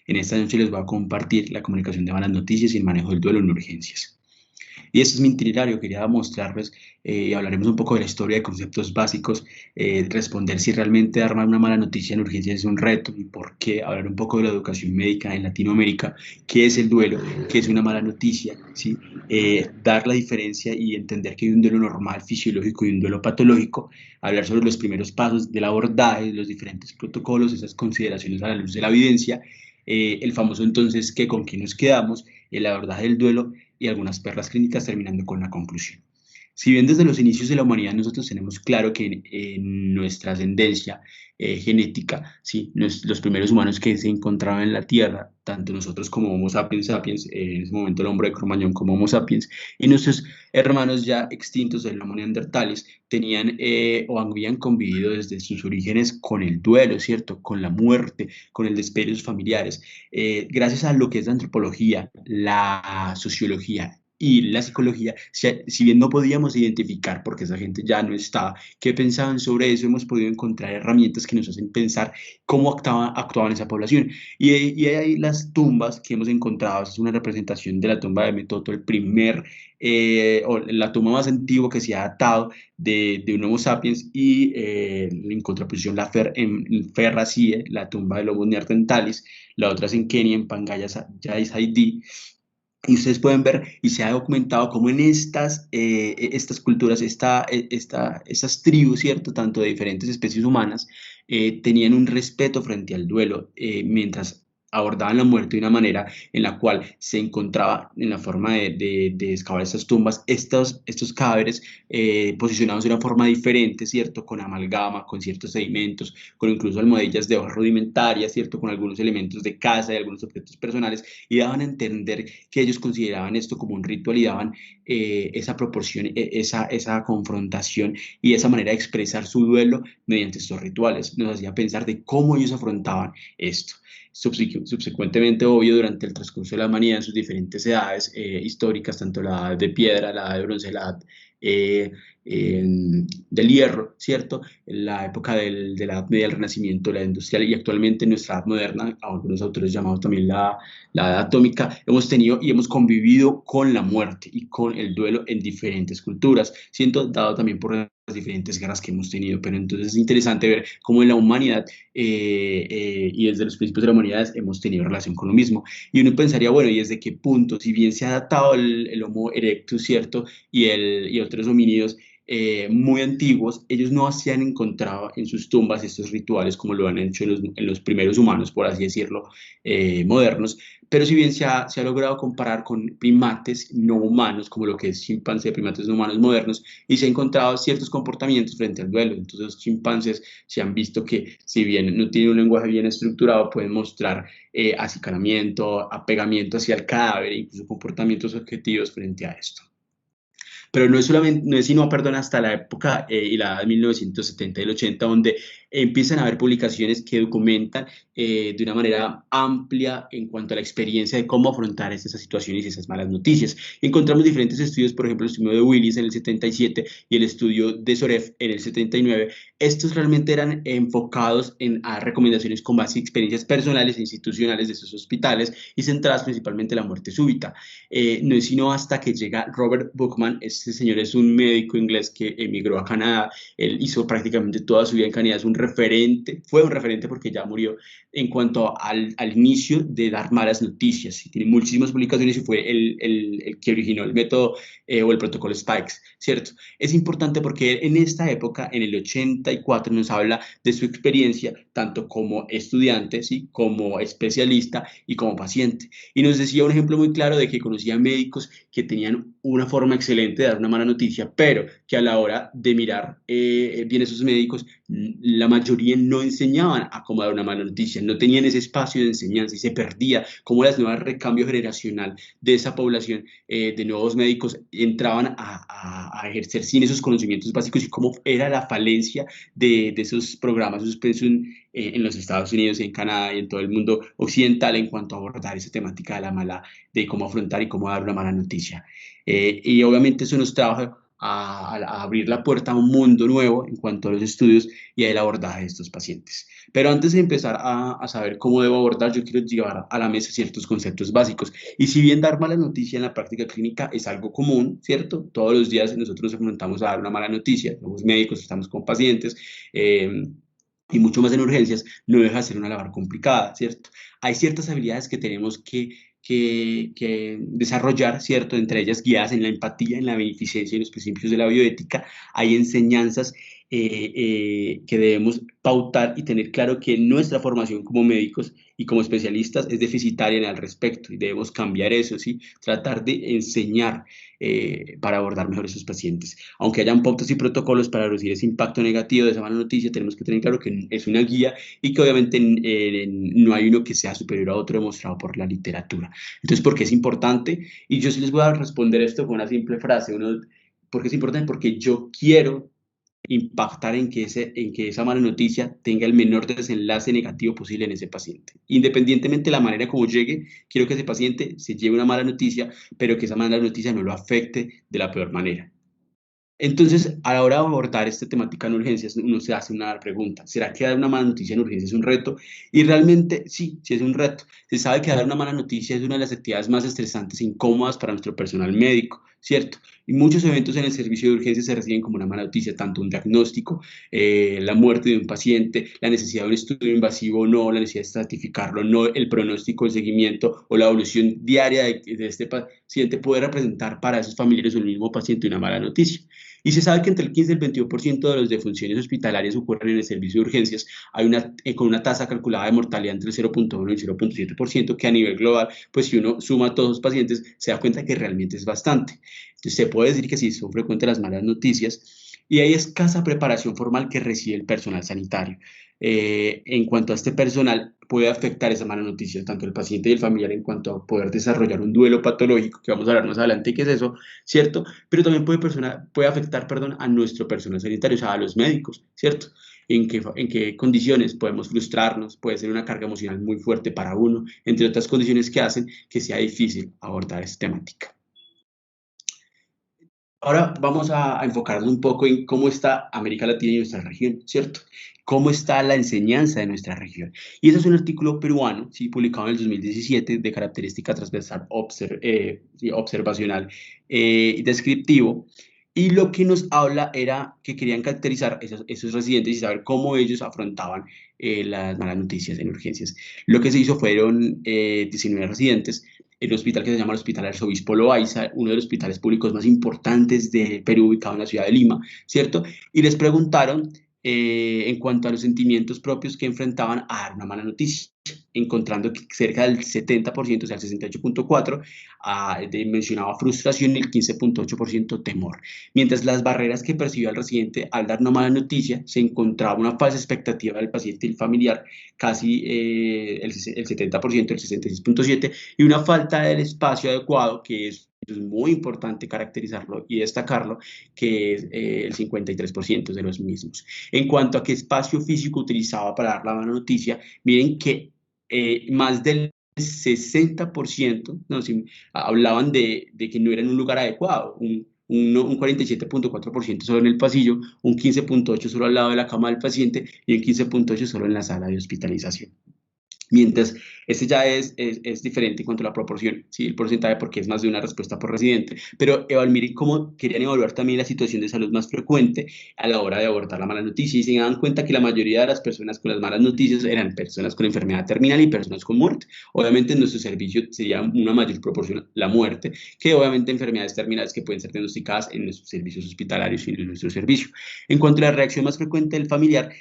En esta noche les voy a compartir la comunicación de malas noticias y el manejo del duelo en urgencias. Y este es mi itinerario, quería mostrarles y hablaremos un poco de la historia de conceptos básicos, responder si realmente dar una mala noticia en urgencias es un reto y por qué, hablar un poco de la educación médica en Latinoamérica, qué es el duelo, qué es una mala noticia, ¿sí? Dar la diferencia y entender que hay un duelo normal, fisiológico y un duelo patológico, hablar sobre los primeros pasos del abordaje, los diferentes protocolos, esas consideraciones a la luz de la evidencia, el famoso entonces que con qué nos quedamos, el abordaje del duelo y algunas perlas clínicas terminando con la conclusión. Si bien desde los inicios de la humanidad nosotros tenemos claro que en nuestra ascendencia genética, ¿sí? Los primeros humanos que se encontraban en la Tierra, tanto nosotros como Homo sapiens sapiens, en ese momento el hombre de Cro-Magnon como Homo sapiens, y nuestros hermanos ya extintos del Homo neanderthalis, tenían o habían convivido desde sus orígenes con el duelo, ¿cierto? Con la muerte, con el despedir de sus familiares. Gracias a lo que es la antropología, la sociología y la psicología, si bien no podíamos identificar, porque esa gente ya no estaba, qué pensaban sobre eso, hemos podido encontrar herramientas que nos hacen pensar cómo actuaban esa población. Y ahí las tumbas que hemos encontrado, es una representación de la tumba de Metoto, el primer, o la tumba más antigua que se ha datado de un Homo sapiens, y en contraposición en Ferra Sie, la tumba del Homo neanderthalis, la otra es en Kenia, en Pangaya Saidi, y ustedes pueden ver y se ha documentado cómo en estas culturas, estas tribus, ¿cierto? Tanto de diferentes especies humanas, tenían un respeto frente al duelo, mientras abordaban la muerte de una manera en la cual se encontraba en la forma de excavar estas tumbas, estos cadáveres posicionados de una forma diferente, ¿cierto? Con amalgama, con ciertos sedimentos, con incluso almohadillas de hojas rudimentarias, ¿cierto? Con algunos elementos de casa y algunos objetos personales, y daban a entender que ellos consideraban esto como un ritual y daban esa proporción, esa confrontación y esa manera de expresar su duelo mediante estos rituales. Nos hacía pensar de cómo ellos afrontaban esto. Subsecuentemente, obvio, durante el transcurso de la humanidad en sus diferentes edades históricas, tanto la edad de piedra, la edad de bronce, la edad eh, del hierro, ¿cierto? La época de la Edad Media, el Renacimiento, la Edad Industrial y actualmente en nuestra Edad Moderna, algunos autores llamados también la Edad Atómica, hemos tenido y hemos convivido con la muerte y con el duelo en diferentes culturas, siendo dado también por las diferentes guerras que hemos tenido. Pero entonces es interesante ver cómo en la humanidad y desde los principios de la humanidad hemos tenido relación con lo mismo. Y uno pensaría, bueno, ¿y desde qué punto? Si bien se ha adaptado el Homo erectus, ¿cierto? Y otros homínidos muy antiguos, ellos no se han encontrado en sus tumbas estos rituales como lo han hecho en los primeros humanos, por así decirlo, modernos, pero si bien se ha logrado comparar con primates no humanos, como lo que es chimpancé, primates no humanos modernos, y se han encontrado ciertos comportamientos frente al duelo. Entonces los chimpancés se han visto que si bien no tienen un lenguaje bien estructurado, pueden mostrar acicalamiento, apegamiento hacia el cadáver, incluso comportamientos objetivos frente a esto. Pero no es solamente, no es sino, perdón, hasta la época y la edad de 1970 y el 80, donde empiezan a haber publicaciones que documentan de una manera amplia en cuanto a la experiencia de cómo afrontar estas situaciones y esas malas noticias. Encontramos diferentes estudios, por ejemplo, el estudio de Willis en el 77 y el estudio de Soref en el 79. Estos realmente eran enfocados a recomendaciones con base en experiencias personales e institucionales de esos hospitales y centradas principalmente en la muerte súbita. No es sino hasta que llega Robert Buckman. Este señor es un médico inglés que emigró a Canadá, él hizo prácticamente toda su vida en Canadá, es un referente, fue un referente porque ya murió en cuanto al inicio de dar malas noticias, y tiene muchísimas publicaciones y fue el que originó el método o el protocolo Spikes, ¿cierto? Es importante porque en esta época, en el 84, nos habla de su experiencia tanto como estudiante, ¿sí? Como especialista y como paciente. Y nos decía un ejemplo muy claro de que conocía médicos que tenían una forma excelente de dar una mala noticia, pero que a la hora de mirar bien esos médicos, la mayoría no enseñaban a cómo dar una mala noticia, no tenían ese espacio de enseñanza y se perdía cómo las nuevas recambio generacional de esa población de nuevos médicos entraban a ejercer sin esos conocimientos básicos y cómo era la falencia de esos programas, esos pensum en los Estados Unidos, en Canadá y en todo el mundo occidental en cuanto a abordar esa temática de la mala, de cómo afrontar y cómo dar una mala noticia. Y obviamente eso nos trajo a abrir la puerta a un mundo nuevo en cuanto a los estudios y al abordaje de estos pacientes. Pero antes de empezar a saber cómo debo abordar, yo quiero llevar a la mesa ciertos conceptos básicos. Y si bien dar malas noticias en la práctica clínica es algo común, ¿cierto? Todos los días nosotros nos enfrentamos a dar una mala noticia, somos médicos, estamos con pacientes. Y mucho más en urgencias, no deja de ser una labor complicada, ¿cierto? Hay ciertas habilidades que tenemos que desarrollar, ¿cierto? Entre ellas guiadas en la empatía, en la beneficencia y los principios de la bioética. Hay enseñanzas que debemos pautar y tener claro que nuestra formación como médicos y como especialistas es deficitaria al respecto y debemos cambiar eso, ¿sí? Tratar de enseñar para abordar mejor a esos pacientes. Aunque hayan pautas y protocolos para reducir ese impacto negativo de esa mala noticia, tenemos que tener claro que es una guía y que obviamente no hay uno que sea superior a otro demostrado por la literatura. Entonces, ¿por qué es importante? Y yo sí les voy a responder esto con una simple frase. ¿Por qué es importante? Porque yo quiero impactar en que esa mala noticia tenga el menor desenlace negativo posible en ese paciente. Independientemente de la manera como llegue, quiero que ese paciente se lleve una mala noticia, pero que esa mala noticia no lo afecte de la peor manera. Entonces, a la hora de abordar esta temática en urgencias, uno se hace una pregunta: ¿será que dar una mala noticia en urgencias es un reto? Y realmente sí, sí es un reto. Se sabe que dar una mala noticia es una de las actividades más estresantes e incómodas para nuestro personal médico, ¿cierto? Y muchos eventos en el servicio de urgencias se reciben como una mala noticia, tanto un diagnóstico, la muerte de un paciente, la necesidad de un estudio invasivo o no, la necesidad de estratificarlo o no, el pronóstico, el seguimiento o la evolución diaria de este paciente puede representar para esos familiares o el mismo paciente una mala noticia. Y se sabe que entre el 15 y el 21% de las defunciones hospitalarias ocurren en el servicio de urgencias, con una tasa calculada de mortalidad entre el 0,1 y el 0,7%, que a nivel global, pues si uno suma a todos los pacientes, se da cuenta que realmente es bastante. Entonces se puede decir que sí son frecuentes las malas noticias y hay escasa preparación formal que recibe el personal sanitario. En cuanto a este personal, puede afectar esa mala noticia, tanto el paciente y el familiar, en cuanto a poder desarrollar un duelo patológico, que vamos a hablar más adelante, qué es eso, ¿cierto? Pero también puede afectar, perdón, a nuestro personal sanitario, o sea, a los médicos, ¿cierto? En qué condiciones podemos frustrarnos, puede ser una carga emocional muy fuerte para uno, entre otras condiciones que hacen que sea difícil abordar esta temática. Ahora vamos a enfocarnos un poco en cómo está América Latina y nuestra región, ¿cierto? Cómo está la enseñanza de nuestra región. Y ese es un artículo peruano, ¿sí? Publicado en el 2017, de característica transversal sí, observacional y descriptivo. Y lo que nos habla era que querían caracterizar esos residentes y saber cómo ellos afrontaban las malas noticias en urgencias. Lo que se hizo fueron 19 residentes, el hospital que se llama el Hospital Arzobispo Loaiza, uno de los hospitales públicos más importantes de Perú, ubicado en la ciudad de Lima, ¿cierto? Y les preguntaron en cuanto a los sentimientos propios que enfrentaban a dar una mala noticia, encontrando que cerca del 70%, o sea, el 68,4%, mencionaba frustración y el 15,8% temor. Mientras las barreras que percibía el residente al dar una mala noticia, se encontraba una falsa expectativa del paciente y el familiar, casi el 70%, el 66,7%, y una falta del espacio adecuado, que es muy importante caracterizarlo y destacarlo, que es el 53% de los mismos. En cuanto a qué espacio físico utilizaba para dar la mala noticia, miren que más del 60%, no, sí, hablaban de que no era en un lugar adecuado, un 47,4% solo en el pasillo, un 15,8% solo al lado de la cama del paciente y un 15,8% solo en la sala de hospitalización. Mientras este ya es diferente en cuanto a la proporción, ¿sí? El porcentaje, porque es más de una respuesta por residente. Pero miren cómo querían evaluar también la situación de salud más frecuente a la hora de abordar la mala noticia, y se dan cuenta que la mayoría de las personas con las malas noticias eran personas con enfermedad terminal y personas con muerte. Obviamente en nuestro servicio sería una mayor proporción la muerte, que obviamente enfermedades terminales que pueden ser diagnosticadas en nuestros servicios hospitalarios y en nuestro servicio. En cuanto a la reacción más frecuente del familiar,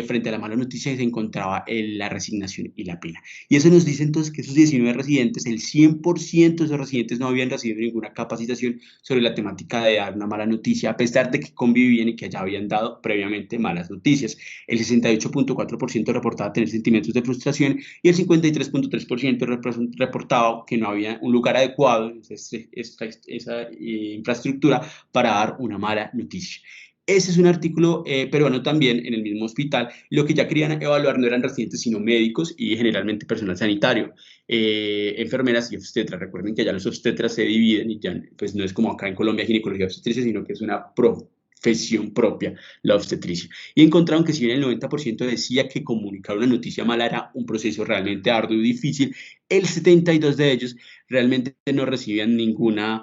frente a la mala noticia, se encontraba la resignación y la pena. Y eso nos dice entonces que esos 19 residentes, el 100% de esos residentes no habían recibido ninguna capacitación sobre la temática de dar una mala noticia, a pesar de que convivían y que ya habían dado previamente malas noticias. El 68,4% reportaba tener sentimientos de frustración y el 53,3% reportaba que no había un lugar adecuado, esa infraestructura para dar una mala noticia. Ese es un artículo peruano también en el mismo hospital. Lo que ya querían evaluar no eran residentes, sino médicos y generalmente personal sanitario, enfermeras y obstetras. Recuerden que allá los obstetras se dividen y ya, pues no es como acá en Colombia ginecología obstetricia, sino que es una profesión propia, la obstetricia. Y encontraron que si bien el 90% decía que comunicar una noticia mala era un proceso realmente arduo y difícil, el 72% de ellos realmente no recibían ninguna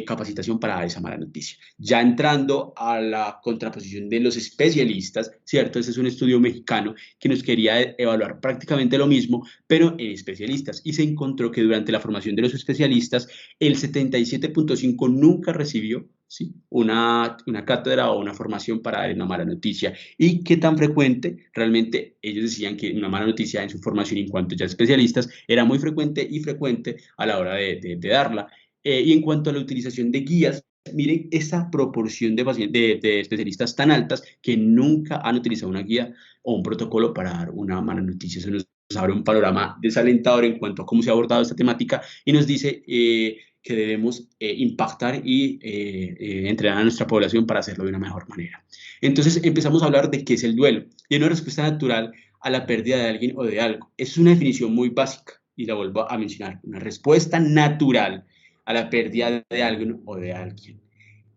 capacitación para dar esa mala noticia. Ya entrando a la contraposición de los especialistas, ¿cierto? Ese es un estudio mexicano que nos quería evaluar prácticamente lo mismo, pero en especialistas. Y se encontró que durante la formación de los especialistas, el 77.5 nunca recibió, ¿sí?, una cátedra o una formación para dar una mala noticia. ¿Y qué tan frecuente? Realmente ellos decían que una mala noticia en su formación en cuanto ya especialistas era muy frecuente y frecuente a la hora de darla. Y en cuanto a la utilización de guías, miren esa proporción de especialistas tan altas que nunca han utilizado una guía o un protocolo para dar una mala noticia. Eso nos abre un panorama desalentador en cuanto a cómo se ha abordado esta temática y nos dice que debemos impactar y entrenar a nuestra población para hacerlo de una mejor manera. Entonces empezamos a hablar de qué es el duelo y una respuesta natural a la pérdida de alguien o de algo. Esa es una definición muy básica y la vuelvo a mencionar. Una respuesta natural a la pérdida de alguien o de alguien.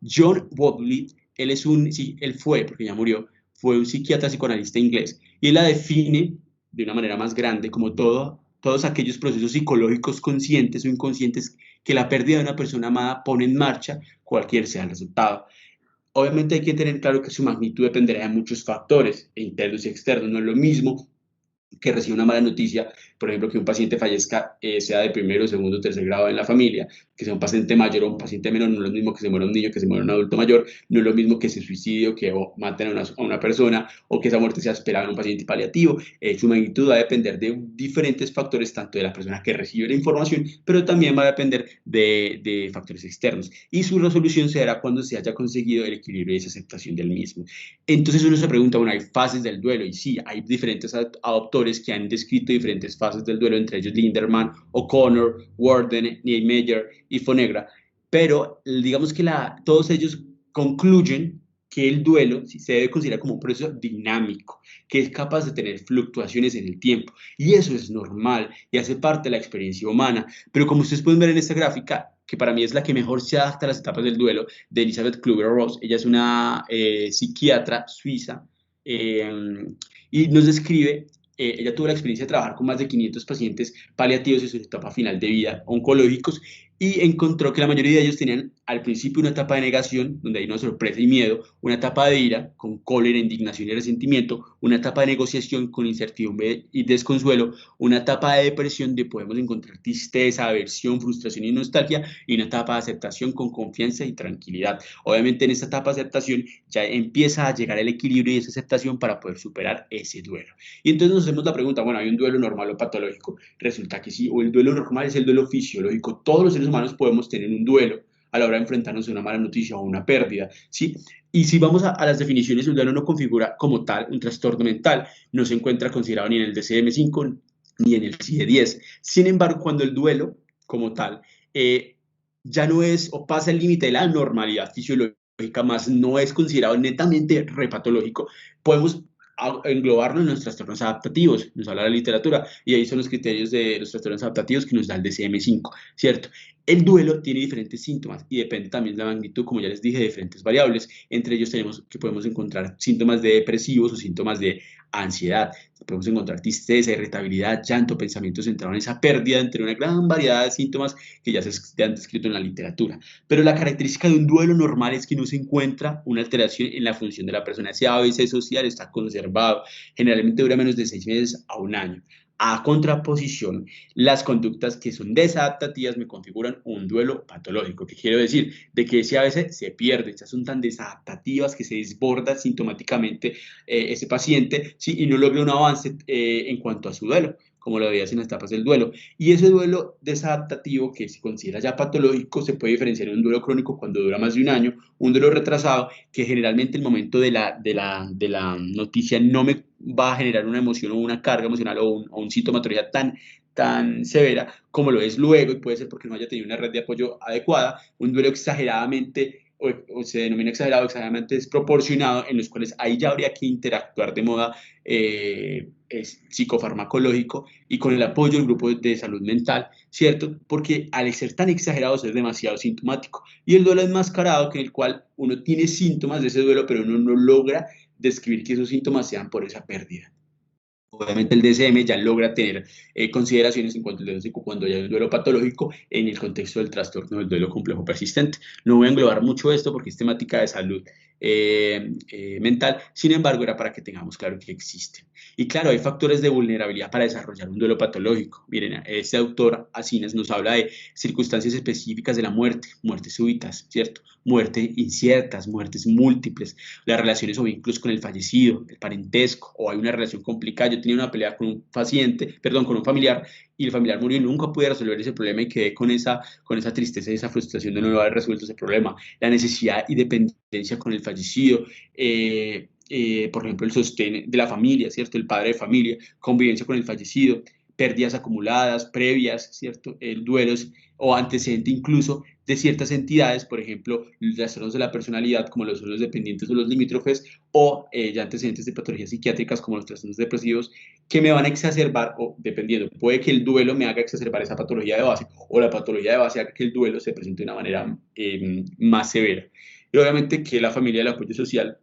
John Bowlby, sí, él fue, porque ya murió, fue un psiquiatra psicoanalista inglés y él la define de una manera más grande como todos aquellos procesos psicológicos conscientes o inconscientes que la pérdida de una persona amada pone en marcha, cualquier sea el resultado. Obviamente hay que tener claro que su magnitud dependerá de muchos factores, internos y externos. No es lo mismo que recibe una mala noticia, por ejemplo, que un paciente fallezca, sea de primero, segundo, tercer grado en la familia, que sea un paciente mayor o un paciente menor, no es lo mismo que se muera un niño, que se muera un adulto mayor, no es lo mismo que ese suicidio, que maten a una persona o que esa muerte sea esperada en un paciente paliativo. Su magnitud va a depender de diferentes factores, tanto de la persona que recibe la información, pero también va a depender de factores externos. Y su resolución se dará cuando se haya conseguido el equilibrio y esa aceptación del mismo. Entonces uno se pregunta, bueno, hay fases del duelo y sí, hay diferentes autores que han descrito diferentes fases del duelo, entre ellos Linderman, O'Connor, Warden, Niemeyer y Fonegra, pero digamos que todos ellos concluyen que el duelo sí, se debe considerar como un proceso dinámico, que es capaz de tener fluctuaciones en el tiempo, y eso es normal y hace parte de la experiencia humana, pero como ustedes pueden ver en esta gráfica, que para mí es la que mejor se adapta a las etapas del duelo, de Elizabeth Kübler-Ross. Ella es una psiquiatra suiza eh, y nos describe, ella tuvo la experiencia de trabajar con más de 500 pacientes paliativos en su etapa final de vida, oncológicos, y encontró que la mayoría de ellos tenían al principio una etapa de negación, donde hay una sorpresa y miedo, una etapa de ira, con cólera, indignación y resentimiento, una etapa de negociación con incertidumbre y desconsuelo, una etapa de depresión donde podemos encontrar tristeza, aversión, frustración y nostalgia, y una etapa de aceptación con confianza y tranquilidad. Obviamente en esta etapa de aceptación ya empieza a llegar el equilibrio y esa aceptación para poder superar ese duelo. Y entonces nos hacemos la pregunta, bueno, ¿hay un duelo normal o patológico? Resulta que sí, o el duelo normal es el duelo fisiológico. Todos los seres humanos podemos tener un duelo a la hora de enfrentarnos a una mala noticia o una pérdida, ¿sí? Y si vamos a las definiciones, el duelo no configura como tal un trastorno mental, no se encuentra considerado ni en el DCM-5 ni en el CIE-10. Sin embargo, cuando el duelo como tal ya no es o pasa el límite de la normalidad fisiológica, más no es considerado netamente repatológico, podemos englobarlo en los trastornos adaptativos, nos habla la literatura, y ahí son los criterios de los trastornos adaptativos que nos da el DCM-5, ¿cierto? El duelo tiene diferentes síntomas y depende también de la magnitud, como ya les dije, de diferentes variables. Entre ellos tenemos que podemos encontrar síntomas de depresivos o síntomas de ansiedad. Podemos encontrar tristeza, irritabilidad, llanto, pensamientos centrados en esa pérdida, entre una gran variedad de síntomas que ya se han descrito en la literatura. Pero la característica de un duelo normal es que no se encuentra una alteración en la función de la persona. Ese ABC social está conservado. Generalmente dura menos de 6 meses a un año. A contraposición, las conductas que son desadaptativas me configuran un duelo patológico. ¿Qué quiero decir? De que ese a veces se pierde, estas son tan desadaptativas que se desborda sintomáticamente ese paciente, ¿sí? Y no logra un avance en cuanto a su duelo, como lo veías en las etapas del duelo. Y ese duelo desadaptativo, que se considera ya patológico, se puede diferenciar en un duelo crónico cuando dura más de un año, un duelo retrasado, que generalmente el momento de la noticia no me va a generar una emoción o una carga emocional o un sintomatología tan severa como lo es luego, y puede ser porque no haya tenido una red de apoyo adecuada, un duelo exageradamente o se denomina exagerado, exageradamente desproporcionado, en los cuales ahí ya habría que interactuar de modo psicofarmacológico y con el apoyo del grupo de salud mental, ¿cierto? Porque al ser tan exagerados es demasiado sintomático. Y el duelo enmascarado, que en el cual uno tiene síntomas de ese duelo, pero uno no logra describir que esos síntomas sean por esa pérdida. Obviamente el DSM ya logra tener consideraciones en cuanto al diagnóstico cuando hay un duelo patológico en el contexto del trastorno del duelo complejo persistente. No voy a englobar mucho esto porque es temática de salud mental, sin embargo era para que tengamos claro que existe. Y claro, hay factores de vulnerabilidad para desarrollar un duelo patológico. Miren, este autor Asinas nos habla de circunstancias específicas de la muerte, muertes súbitas, ¿cierto? Muertes inciertas, muertes múltiples, las relaciones o vínculos con el fallecido, el parentesco, o hay una relación complicada. Yo tenía una pelea con un paciente, perdón, con un familiar, y el familiar murió y nunca pude resolver ese problema y quedé con esa tristeza y esa frustración de no haber resuelto ese problema. La necesidad y dependencia con el fallecido, por ejemplo, el sostén de la familia, ¿cierto? El padre de familia, convivencia con el fallecido, pérdidas acumuladas, previas, ¿cierto? El duelos o antecedente incluso de ciertas entidades, por ejemplo, los trastornos de la personalidad, como los son los dependientes o los limítrofes, o ya antecedentes de patologías psiquiátricas, como los trastornos depresivos, que me van a exacerbar, o dependiendo, puede que el duelo me haga exacerbar esa patología de base, o la patología de base haga que el duelo se presente de una manera más severa. Y obviamente que la familia del apoyo social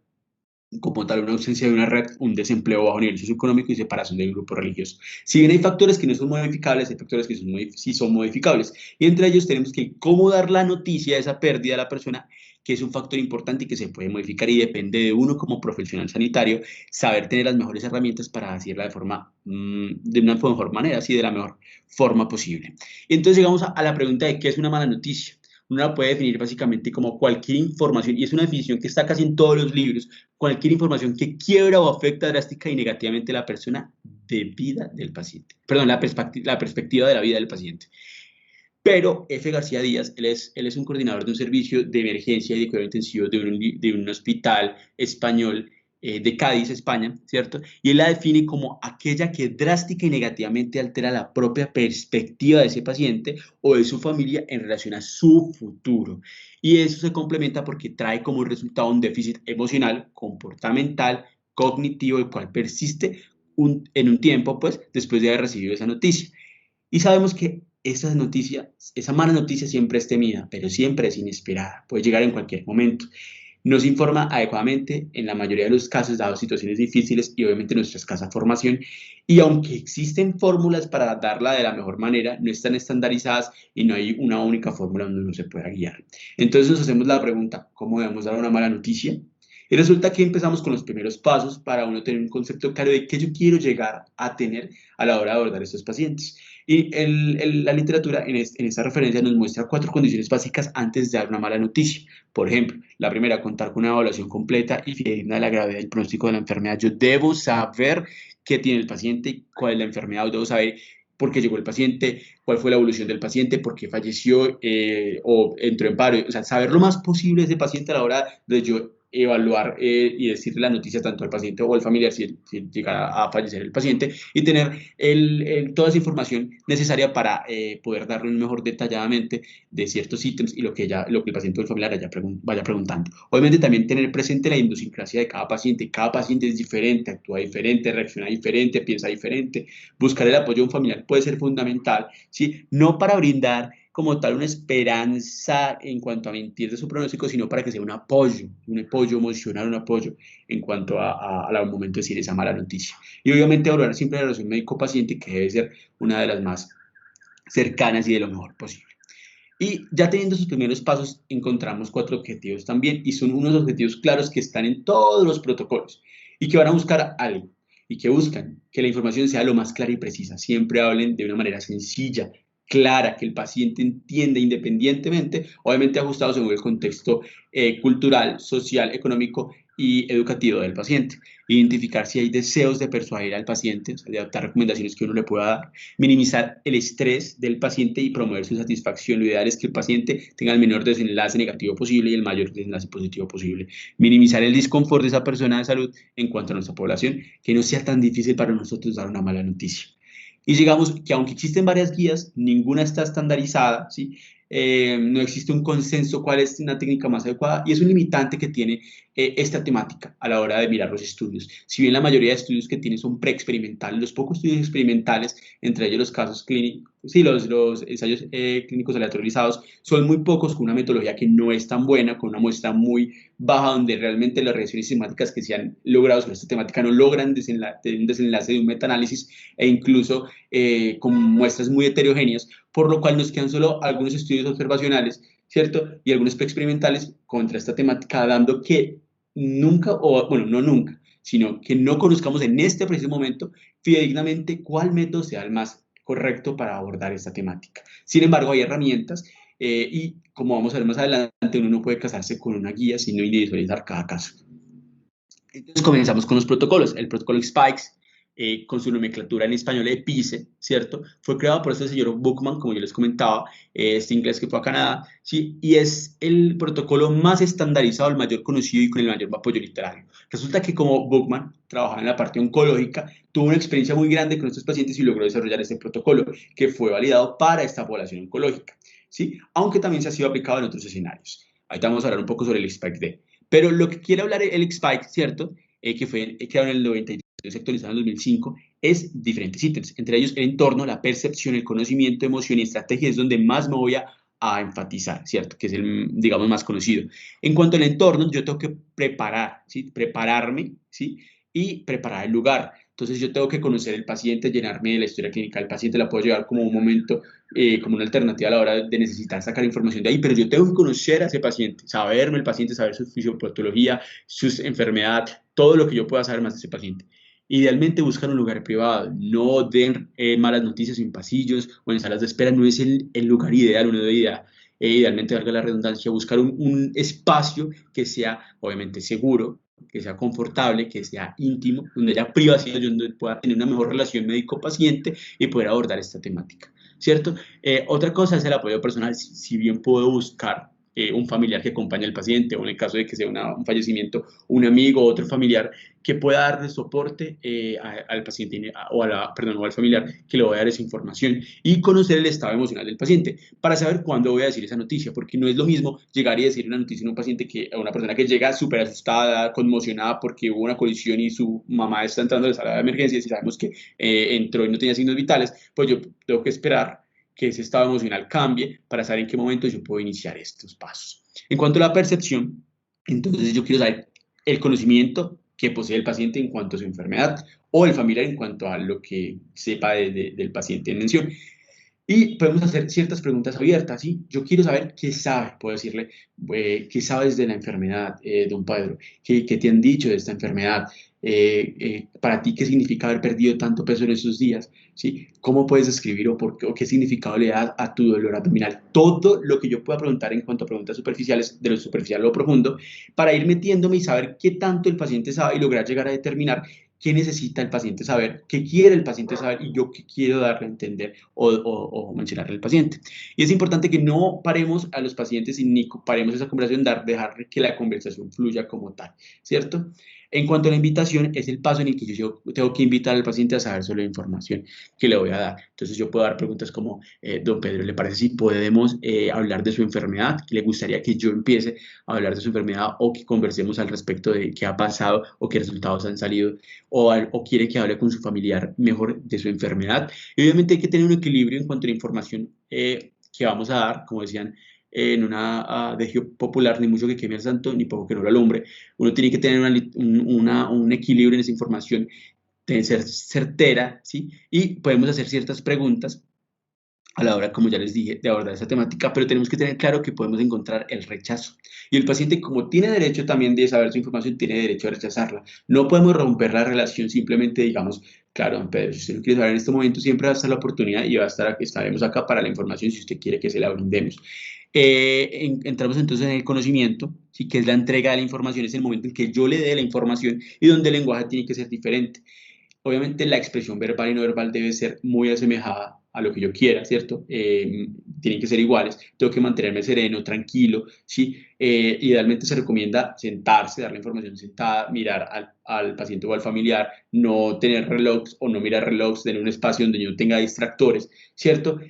como tal una ausencia de una red, un desempleo bajo nivel socioeconómico y separación del grupo religioso. Si bien hay factores que no son modificables, hay factores que sí son modificables. Y entre ellos tenemos que cómo dar la noticia de esa pérdida a la persona, que es un factor importante y que se puede modificar y depende de uno como profesional sanitario, saber tener las mejores herramientas para decirla de una mejor manera, así de la mejor forma posible. Y entonces llegamos a la pregunta de qué es una mala noticia. Uno la puede definir básicamente como cualquier información, y es una definición que está casi en todos los libros, cualquier información que quiebra o afecta drástica y negativamente a la persona de vida del paciente. Perdón, la perspectiva de la vida del paciente. Pero F. García Díaz, él es un coordinador de un servicio de emergencia y de cuidado intensivo de un hospital español de Cádiz, España, ¿cierto? Y él la define como aquella que drástica y negativamente altera la propia perspectiva de ese paciente o de su familia en relación a su futuro. Y eso se complementa porque trae como resultado un déficit emocional, comportamental, cognitivo, el cual persiste en un tiempo, pues, después de haber recibido esa noticia. Y sabemos que esa noticia, esa mala noticia siempre es temida, pero siempre es inesperada, puede llegar en cualquier momento. No se informa adecuadamente en la mayoría de los casos, dado situaciones difíciles y obviamente nuestra escasa formación. Y aunque existen fórmulas para darla de la mejor manera, no están estandarizadas y no hay una única fórmula donde uno se pueda guiar. Entonces nos hacemos la pregunta, ¿cómo debemos dar una mala noticia? Y resulta que empezamos con los primeros pasos para uno tener un concepto claro de qué yo quiero llegar a tener a la hora de abordar a estos pacientes. Y la literatura en esta referencia nos muestra 4 condiciones básicas antes de dar una mala noticia. Por ejemplo, la primera, contar con una evaluación completa y fidedigna de la gravedad del pronóstico de la enfermedad. Yo debo saber qué tiene el paciente, cuál es la enfermedad, debo saber por qué llegó el paciente, cuál fue la evolución del paciente, por qué falleció o entró en paro. O sea, saber lo más posible de ese paciente a la hora de yo evaluar y decirle la noticia tanto al paciente o al familiar si llega a fallecer el paciente y tener toda esa información necesaria para poder darle un mejor detalladamente de ciertos ítems y lo que el paciente o el familiar vaya preguntando. Obviamente también tener presente la idiosincrasia de cada paciente es diferente, actúa diferente, reacciona diferente, piensa diferente. Buscar el apoyo de un familiar puede ser fundamental, ¿sí? No para brindar como tal una esperanza en cuanto a mentir de su pronóstico, sino para que sea un apoyo emocional, un apoyo en cuanto al momento de decir esa mala noticia. Y obviamente valorar siempre la relación médico-paciente, que debe ser una de las más cercanas y de lo mejor posible. Y ya teniendo sus primeros pasos, encontramos 4 objetivos también, y son unos objetivos claros que están en todos los protocolos y que van a buscar algo y que buscan que la información sea lo más clara y precisa. Siempre hablen de una manera sencilla, clara, que el paciente entienda independientemente, obviamente ajustado según el contexto cultural, social, económico y educativo del paciente. Identificar si hay deseos de persuadir al paciente, o sea, de adaptar recomendaciones que uno le pueda dar, minimizar el estrés del paciente y promover su satisfacción. Lo ideal es que el paciente tenga el menor desenlace negativo posible y el mayor desenlace positivo posible. Minimizar el disconfort de esa persona de salud en cuanto a nuestra población, que no sea tan difícil para nosotros dar una mala noticia. Y llegamos que aunque existen varias guías, ninguna está estandarizada, ¿sí? no existe un consenso cuál es una técnica más adecuada y es un limitante que tiene esta temática a la hora de mirar los estudios. Si bien la mayoría de estudios que tiene son preexperimentales, los pocos estudios experimentales, entre ellos los casos clínicos, sí, los ensayos clínicos aleatorizados, son muy pocos con una metodología que no es tan buena, con una muestra muy baja, donde realmente las reacciones sistemáticas que se han logrado sobre esta temática no logran un desenlace de un metaanálisis e incluso con muestras muy heterogéneas, por lo cual nos quedan solo algunos estudios observacionales, ¿cierto? Y algunos preexperimentales contra esta temática, dando que nunca, o bueno, no nunca, sino que no conozcamos en este preciso momento fidedignamente cuál método sea el más correcto para abordar esta temática. Sin embargo, hay herramientas y como vamos a ver más adelante, uno no puede casarse con una guía, sino individualizar cada caso. Entonces comenzamos con los protocolos. El protocolo Spikes, con su nomenclatura en español EPICE, ¿cierto? Fue creado por este señor Bookman, como yo les comentaba, este inglés que fue a Canadá, ¿sí? Y es el protocolo más estandarizado, el mayor conocido y con el mayor apoyo literario. Resulta que como Bookman trabajaba en la parte oncológica, tuvo una experiencia muy grande con estos pacientes y logró desarrollar este protocolo que fue validado para esta población oncológica, ¿sí? Aunque también se ha sido aplicado en otros escenarios. Ahorita vamos a hablar un poco sobre el Spike-D. Pero lo que quiere hablar el Spike, ¿cierto? Que fue creado en el 93, actualizado en el 2005, es diferentes ítems, entre ellos el entorno, la percepción, el conocimiento, emoción y estrategia, es donde más me voy a enfatizar, ¿cierto? Que es el, digamos, más conocido. En cuanto al entorno, yo tengo que preparar, ¿sí? Prepararme, ¿sí? Y preparar el lugar. Entonces yo tengo que conocer el paciente, llenarme de la historia clínica del paciente, la puedo llevar como un momento, como una alternativa a la hora de necesitar sacar información de ahí, pero yo tengo que conocer a ese paciente, saberme el paciente, saber su fisiopatología, su enfermedad, todo lo que yo pueda saber más de ese paciente. Idealmente buscar un lugar privado, no den malas noticias en pasillos o en salas de espera, no es el lugar ideal, una idea. Idealmente, valga la redundancia, buscar un espacio que sea obviamente seguro, que sea confortable, que sea íntimo, donde haya privacidad, donde pueda tener una mejor relación médico-paciente y poder abordar esta temática, ¿cierto? Otra cosa es el apoyo personal, si bien puedo buscar un familiar que acompañe al paciente o en el caso de que sea un fallecimiento, un amigo o otro familiar que pueda darle soporte al paciente perdón, o al familiar que le voy a dar esa información y conocer el estado emocional del paciente para saber cuándo voy a decir esa noticia, porque no es lo mismo llegar y decir una noticia a un paciente a una persona que llega súper asustada, conmocionada porque hubo una colisión y su mamá está entrando a la sala de emergencias y sabemos que entró y no tenía signos vitales, pues yo tengo que esperar que ese estado emocional cambie para saber en qué momento yo puedo iniciar estos pasos. En cuanto a la percepción, entonces yo quiero saber el conocimiento que posee el paciente en cuanto a su enfermedad o el familiar en cuanto a lo que sepa del paciente en mención. Y podemos hacer ciertas preguntas abiertas, ¿sí? Yo quiero saber qué sabe, puedo decirle, qué sabes de la enfermedad, don Pedro, qué te han dicho de esta enfermedad, para ti qué significa haber perdido tanto peso en esos días, ¿sí? ¿Cómo puedes describir o qué significado le das a tu dolor abdominal? Todo lo que yo pueda preguntar en cuanto a preguntas superficiales, de lo superficial a lo profundo, para ir metiéndome y saber qué tanto el paciente sabe y lograr llegar a determinar qué necesita el paciente saber, qué quiere el paciente saber y yo qué quiero darle a entender o mencionarle al paciente. Y es importante que no paremos a los pacientes y ni paremos esa conversación, dejar que la conversación fluya como tal, ¿cierto? En cuanto a la invitación, es el paso en el que yo tengo que invitar al paciente a saber sobre la información que le voy a dar. Entonces yo puedo dar preguntas como, don Pedro, ¿le parece si podemos hablar de su enfermedad? ¿Le gustaría que yo empiece a hablar de su enfermedad o que conversemos al respecto de qué ha pasado o qué resultados han salido? O quiere que hable con su familiar mejor de su enfermedad. Y obviamente hay que tener un equilibrio en cuanto a la información que vamos a dar, como decían, en una adagio popular, ni mucho que queme al santo, ni poco que no lo alumbre. Uno tiene que tener un equilibrio en esa información, de ser certera, ¿sí? Y podemos hacer ciertas preguntas a la hora, como ya les dije, de abordar esa temática, pero tenemos que tener claro que podemos encontrar el rechazo. Y el paciente, como tiene derecho también de saber su información, tiene derecho a rechazarla. No podemos romper la relación simplemente, digamos, claro, don Pedro, si usted lo quiere saber en este momento, siempre va a estar la oportunidad y va a estar aquí, estaremos acá para la información si usted quiere que se la brindemos. Entramos entonces en el conocimiento, ¿sí? Que es la entrega de la información, es el momento en que yo le dé la información y donde el lenguaje tiene que ser diferente. Obviamente la expresión verbal y no verbal debe ser muy asemejada a lo que yo quiera, ¿cierto? Tienen que ser iguales, tengo que mantenerme sereno, tranquilo, ¿sí? Idealmente se recomienda sentarse, dar la información sentada, mirar al paciente o al familiar, no tener relojes o no mirar relojes, tener un espacio donde no tenga distractores, ¿cierto?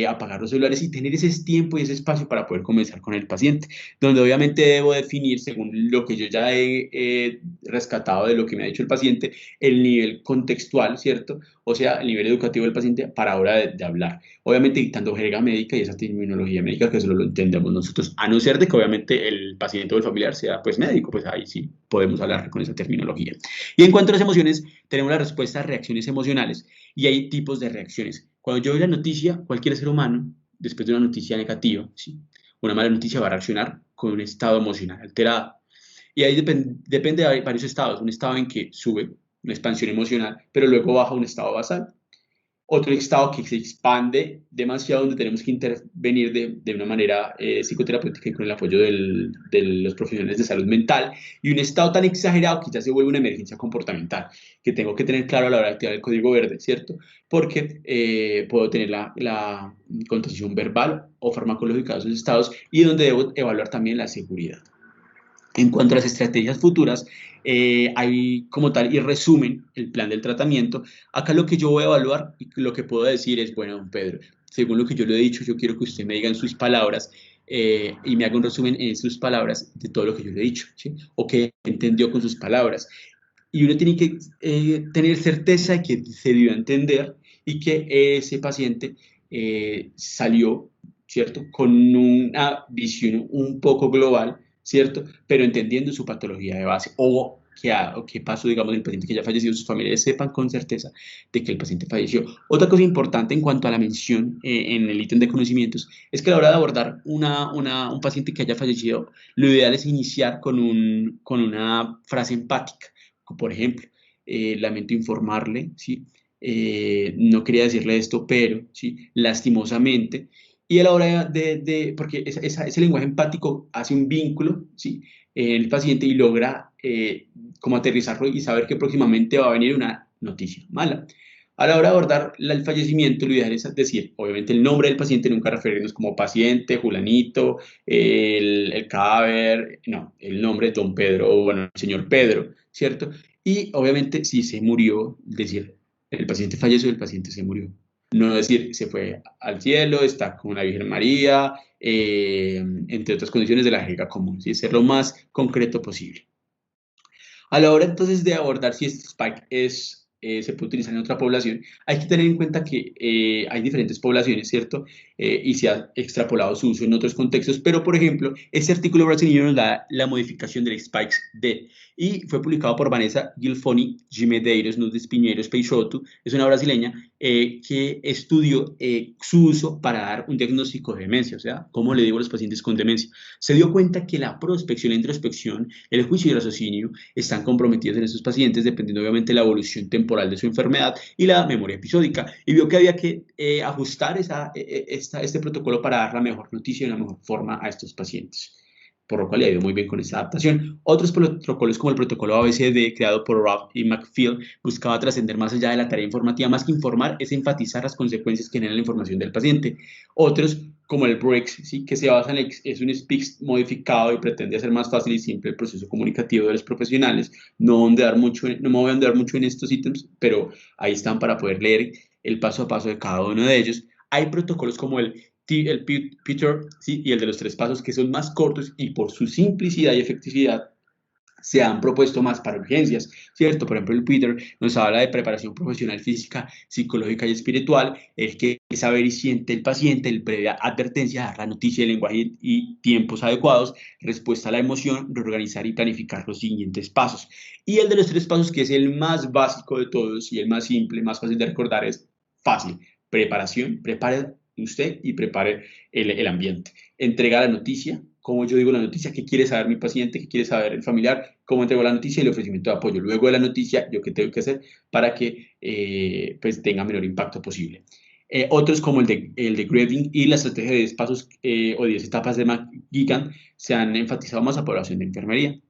Apagar los celulares y tener ese tiempo y ese espacio para poder comenzar con el paciente, donde obviamente debo definir, según lo que yo ya he rescatado de lo que me ha dicho el paciente, el nivel contextual, ¿cierto? O sea, el nivel educativo del paciente para hora de hablar. Obviamente dictando jerga médica y esa terminología médica que solo lo entendemos nosotros, a no ser de que obviamente el paciente o el familiar sea pues médico, pues ahí sí podemos hablar con esa terminología. Y en cuanto a las emociones, tenemos las respuestas, reacciones emocionales y hay tipos de reacciones. Cuando yo veo la noticia, cualquier ser humano, después de una noticia negativa, ¿sí? Una mala noticia va a reaccionar con un estado emocional alterado. Y ahí depende de varios estados. Un estado en que sube una expansión emocional, pero luego baja un estado basal. Otro estado que se expande demasiado, donde tenemos que intervenir de una manera psicoterapéutica y con el apoyo de los profesionales de salud mental. Y un estado tan exagerado que ya se vuelve una emergencia comportamental, que tengo que tener claro a la hora de activar el código verde, ¿cierto? Porque puedo tener la contención verbal o farmacológica de esos estados y donde debo evaluar también la seguridad. En cuanto a las estrategias futuras, hay como tal y resumen el plan del tratamiento. Acá lo que yo voy a evaluar y lo que puedo decir es, bueno, don Pedro, según lo que yo le he dicho, yo quiero que usted me diga en sus palabras y me haga un resumen en sus palabras de todo lo que yo le he dicho, ¿sí? O que entendió con sus palabras. Y uno tiene que tener certeza de que se dio a entender y que ese paciente salió, ¿cierto? Con una visión un poco global, ¿cierto? Pero entendiendo su patología de base o qué pasó, digamos, del paciente que ya falleció, sus familiares sepan con certeza de que el paciente falleció. Otra cosa importante en cuanto a la mención en el ítem de conocimientos es que a la hora de abordar un paciente que haya fallecido, lo ideal es iniciar con una frase empática. Por ejemplo, lamento informarle, ¿sí? No quería decirle esto, pero, ¿sí? Lastimosamente. Y a la hora porque ese lenguaje empático hace un vínculo, ¿sí? En el paciente y logra como aterrizarlo y saber que próximamente va a venir una noticia mala. A la hora de abordar el fallecimiento, lo ideal es decir, obviamente, el nombre del paciente, nunca referirnos como paciente, Julanito, el cadáver, no, el nombre, don Pedro, o bueno, el señor Pedro, ¿cierto? Y obviamente, si se murió, decir, el paciente falleció, el paciente se murió. No decir, se fue al cielo, está con la Virgen María, entre otras condiciones de la jerga común, ¿sí? Ser lo más concreto posible. A la hora entonces de abordar si este spike se puede utilizar en otra población, hay que tener en cuenta que hay diferentes poblaciones, ¿cierto? Y se ha extrapolado su uso en otros contextos, pero por ejemplo, este artículo brasileño nos da la modificación del spike D y fue publicado por Vanessa Gilfoni de Medeiros, Nunes Pinheiros Peixoto, es una brasileña que estudió su uso para dar un diagnóstico de demencia, o sea, cómo le digo a los pacientes con demencia. Se dio cuenta que la prospección, la introspección, el juicio y el raciocinio están comprometidos en estos pacientes dependiendo obviamente de la evolución temporal de su enfermedad y la memoria episódica. Y vio que había que ajustar este protocolo para dar la mejor noticia y la mejor forma a estos pacientes, por lo cual le ha ido muy bien con esta adaptación. Otros protocolos como el protocolo ABCD creado por Robb y McPhail buscaba trascender más allá de la tarea informativa, más que informar, es enfatizar las consecuencias que genera la información del paciente. Otros como el BRICS, ¿sí? Que se basa es un speech modificado y pretende hacer más fácil y simple el proceso comunicativo de los profesionales. No me voy a ondear mucho en estos ítems, pero ahí están para poder leer el paso a paso de cada uno de ellos. Hay protocolos como el Peter, ¿sí? Y el de los tres pasos que son más cortos y por su simplicidad y efectividad se han propuesto más para urgencias, ¿cierto? Por ejemplo, el Peter nos habla de preparación profesional física, psicológica y espiritual, el que saber y siente el paciente, el previa advertencia, dar la noticia, el lenguaje y tiempos adecuados, respuesta a la emoción, reorganizar y planificar los siguientes pasos. Y el de los tres pasos, que es el más básico de todos y el más simple, más fácil de recordar, es fácil. Preparación, prepare usted y prepare el ambiente. Entrega la noticia, como yo digo la noticia, qué quiere saber mi paciente, qué quiere saber el familiar, cómo entrego la noticia y el ofrecimiento de apoyo. Luego de la noticia, yo qué tengo que hacer para que pues tenga menor impacto posible. Otros como el de Grading y la estrategia de 10 pasos o 10 etapas de McGuigan se han enfatizado más a población de enfermería.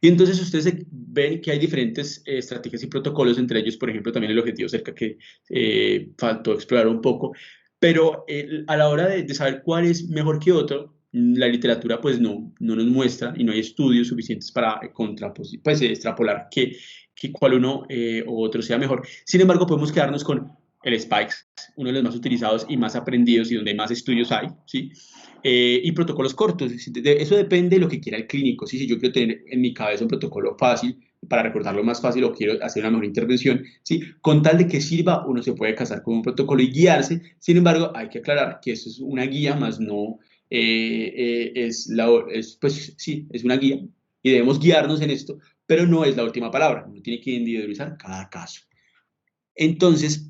Y entonces ustedes ven que hay diferentes estrategias y protocolos, entre ellos, por ejemplo, también el objetivo cerca que faltó explorar un poco, pero a la hora de saber cuál es mejor que otro, la literatura pues no nos muestra y no hay estudios suficientes para pues, extrapolar que cuál uno u otro sea mejor. Sin embargo, podemos quedarnos con el Spikes, uno de los más utilizados y más aprendidos y donde más estudios hay, ¿sí? Y protocolos cortos. Eso depende de lo que quiera el clínico. ¿Sí? Si yo quiero tener en mi cabeza un protocolo fácil, para recordarlo más fácil o quiero hacer una mejor intervención, ¿sí? Con tal de que sirva, uno se puede casar con un protocolo y guiarse. Sin embargo, hay que aclarar que eso es una guía, más no pues sí, es una guía y debemos guiarnos en esto, pero no es la última palabra. Uno tiene que individualizar cada caso. Entonces,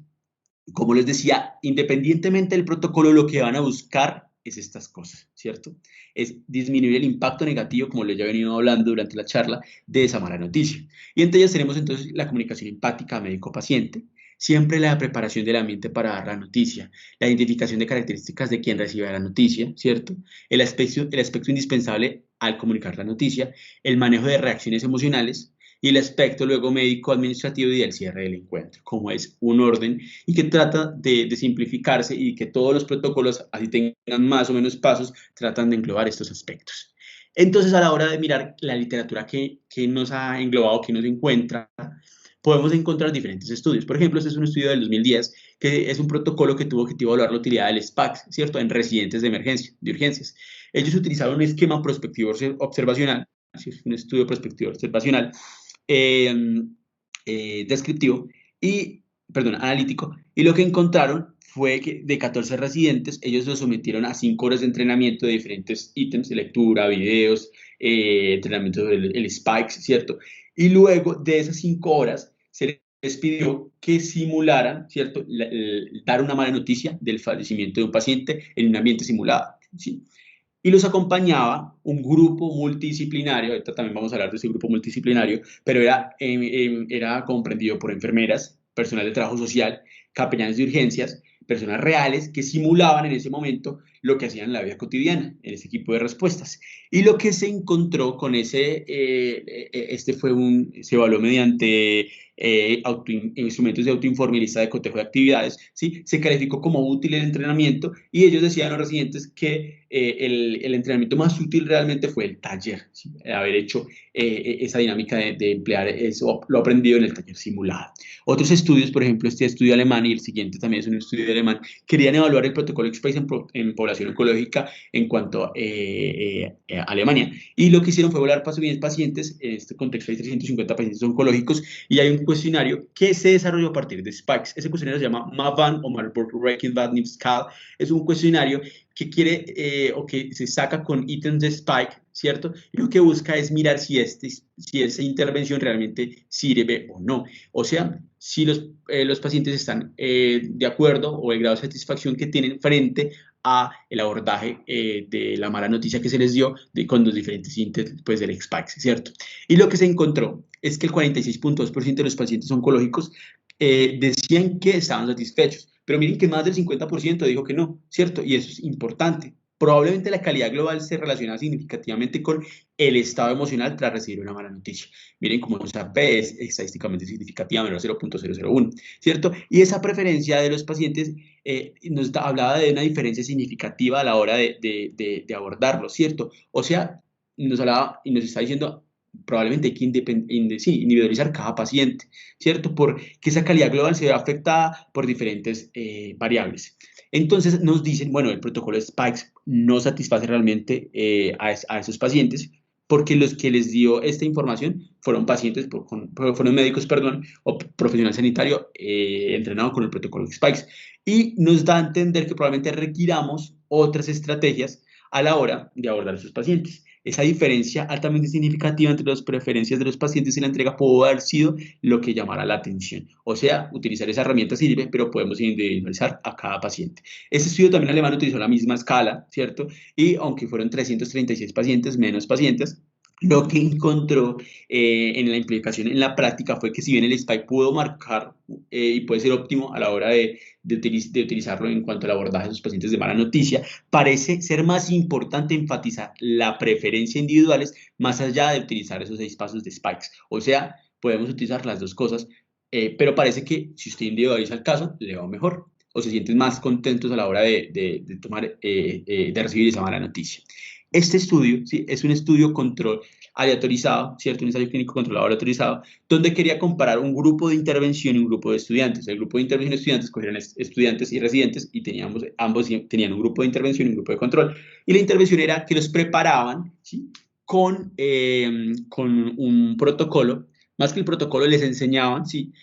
como les decía, independientemente del protocolo, lo que van a buscar es estas cosas, ¿cierto? Es disminuir el impacto negativo, como les he venido hablando durante la charla, de esa mala noticia. Y entre ellas tenemos entonces la comunicación empática médico-paciente, siempre la preparación del ambiente para dar la noticia, la identificación de características de quien recibe la noticia, ¿cierto? El aspecto indispensable al comunicar la noticia, el manejo de reacciones emocionales, y el aspecto luego médico, administrativo y del cierre del encuentro, como es un orden y que trata de simplificarse y que todos los protocolos, así tengan más o menos pasos, tratan de englobar estos aspectos. Entonces, a la hora de mirar la literatura que nos ha englobado, que nos encuentra, podemos encontrar diferentes estudios. Por ejemplo, este es un estudio del 2010 que es un protocolo que tuvo objetivo evaluar la utilidad del SPAC, ¿cierto?, en residentes de emergencia, de urgencias. Ellos utilizaron un esquema prospectivo observacional, un estudio prospectivo observacional, eh, descriptivo y, perdón, analítico, y lo que encontraron fue que de 14 residentes, ellos los sometieron a 5 horas de entrenamiento de diferentes ítems, de lectura, videos, entrenamiento del Spikes, ¿cierto? Y luego de esas 5 horas se les pidió que simularan, ¿cierto?, dar una mala noticia del fallecimiento de un paciente en un ambiente simulado, ¿sí? Y los acompañaba un grupo multidisciplinario, ahorita también vamos a hablar de ese grupo multidisciplinario, pero era comprendido por enfermeras, personal de trabajo social, capellanes de urgencias, personas reales que simulaban en ese momento lo que hacían en la vida cotidiana, en ese equipo de respuestas. Y lo que se encontró con se evaluó mediante instrumentos de autoinforme y lista de cotejo de actividades, ¿sí? Se calificó como útil el entrenamiento y ellos decían a los residentes que el entrenamiento más útil realmente fue el taller, ¿sí? Haber hecho esa dinámica de emplear eso, lo aprendido en el taller simulado. Otros estudios, por ejemplo, este estudio alemán y el siguiente también es un estudio alemán, querían evaluar el protocolo X-Prize en población oncológica en cuanto a Alemania. Y lo que hicieron fue evaluar pacientes, en este contexto hay 350 pacientes oncológicos, y hay un cuestionario que se desarrolló a partir de Spikes. Ese cuestionario se llama MAVAN o Marburg Rankin Vadnam Scale. Es un cuestionario que quiere o que se saca con ítems de Spike, ¿cierto? Y lo que busca es mirar si esa intervención realmente sirve o no. O sea, si los pacientes están de acuerdo o el grado de satisfacción que tienen frente a el abordaje de la mala noticia que se les dio con los diferentes índices pues, del Spike, ¿cierto? Y lo que se encontró es que el 46.2% de los pacientes oncológicos decían que estaban satisfechos, pero miren que más del 50% dijo que no, ¿cierto? Y eso es importante. Probablemente la calidad global se relaciona significativamente con el estado emocional tras recibir una mala noticia. Miren cómo esa P es estadísticamente significativa, menos 0.001, ¿cierto? Y esa preferencia de los pacientes hablaba de una diferencia significativa a la hora de abordarlo, ¿cierto? O sea, nos hablaba y nos está diciendo probablemente hay que individualizar cada paciente, ¿cierto? Porque esa calidad global se ve afectada por diferentes variables. Entonces nos dicen, bueno, el protocolo de Spikes no satisface realmente a esos pacientes porque los que les dio esta información fueron pacientes, fueron médicos, perdón, o profesional sanitario entrenado con el protocolo de Spikes. Y nos da a entender que probablemente requiramos otras estrategias a la hora de abordar a esos pacientes. Esa diferencia altamente significativa entre las preferencias de los pacientes y la entrega puede haber sido lo que llamara la atención. O sea, utilizar esa herramienta sirve, pero podemos individualizar a cada paciente. Este estudio también alemán utilizó la misma escala, ¿cierto? Y aunque fueron 336 pacientes, menos pacientes, lo que encontró en la implicación en la práctica fue que si bien el SPIKE pudo marcar y puede ser óptimo a la hora de utilizarlo en cuanto al abordaje de los pacientes de mala noticia, parece ser más importante enfatizar la preferencia individuales más allá de utilizar esos 6 pasos de Spikes. O sea, podemos utilizar las dos cosas, pero parece que si usted individualiza el caso, le va mejor o se sienten más contentos a la hora de tomar, de recibir esa mala noticia. Este estudio, ¿sí? Es un estudio control aleatorizado, ¿cierto? Un ensayo clínico controlado aleatorizado, donde quería comparar un grupo de intervención y un grupo de estudiantes. El grupo de intervención y estudiantes cogieron estudiantes y residentes y teníamos, ambos tenían un grupo de intervención y un grupo de control. Y la intervención era que los preparaban, ¿sí? Con un protocolo. Más que el protocolo, les enseñaban, ¿sí?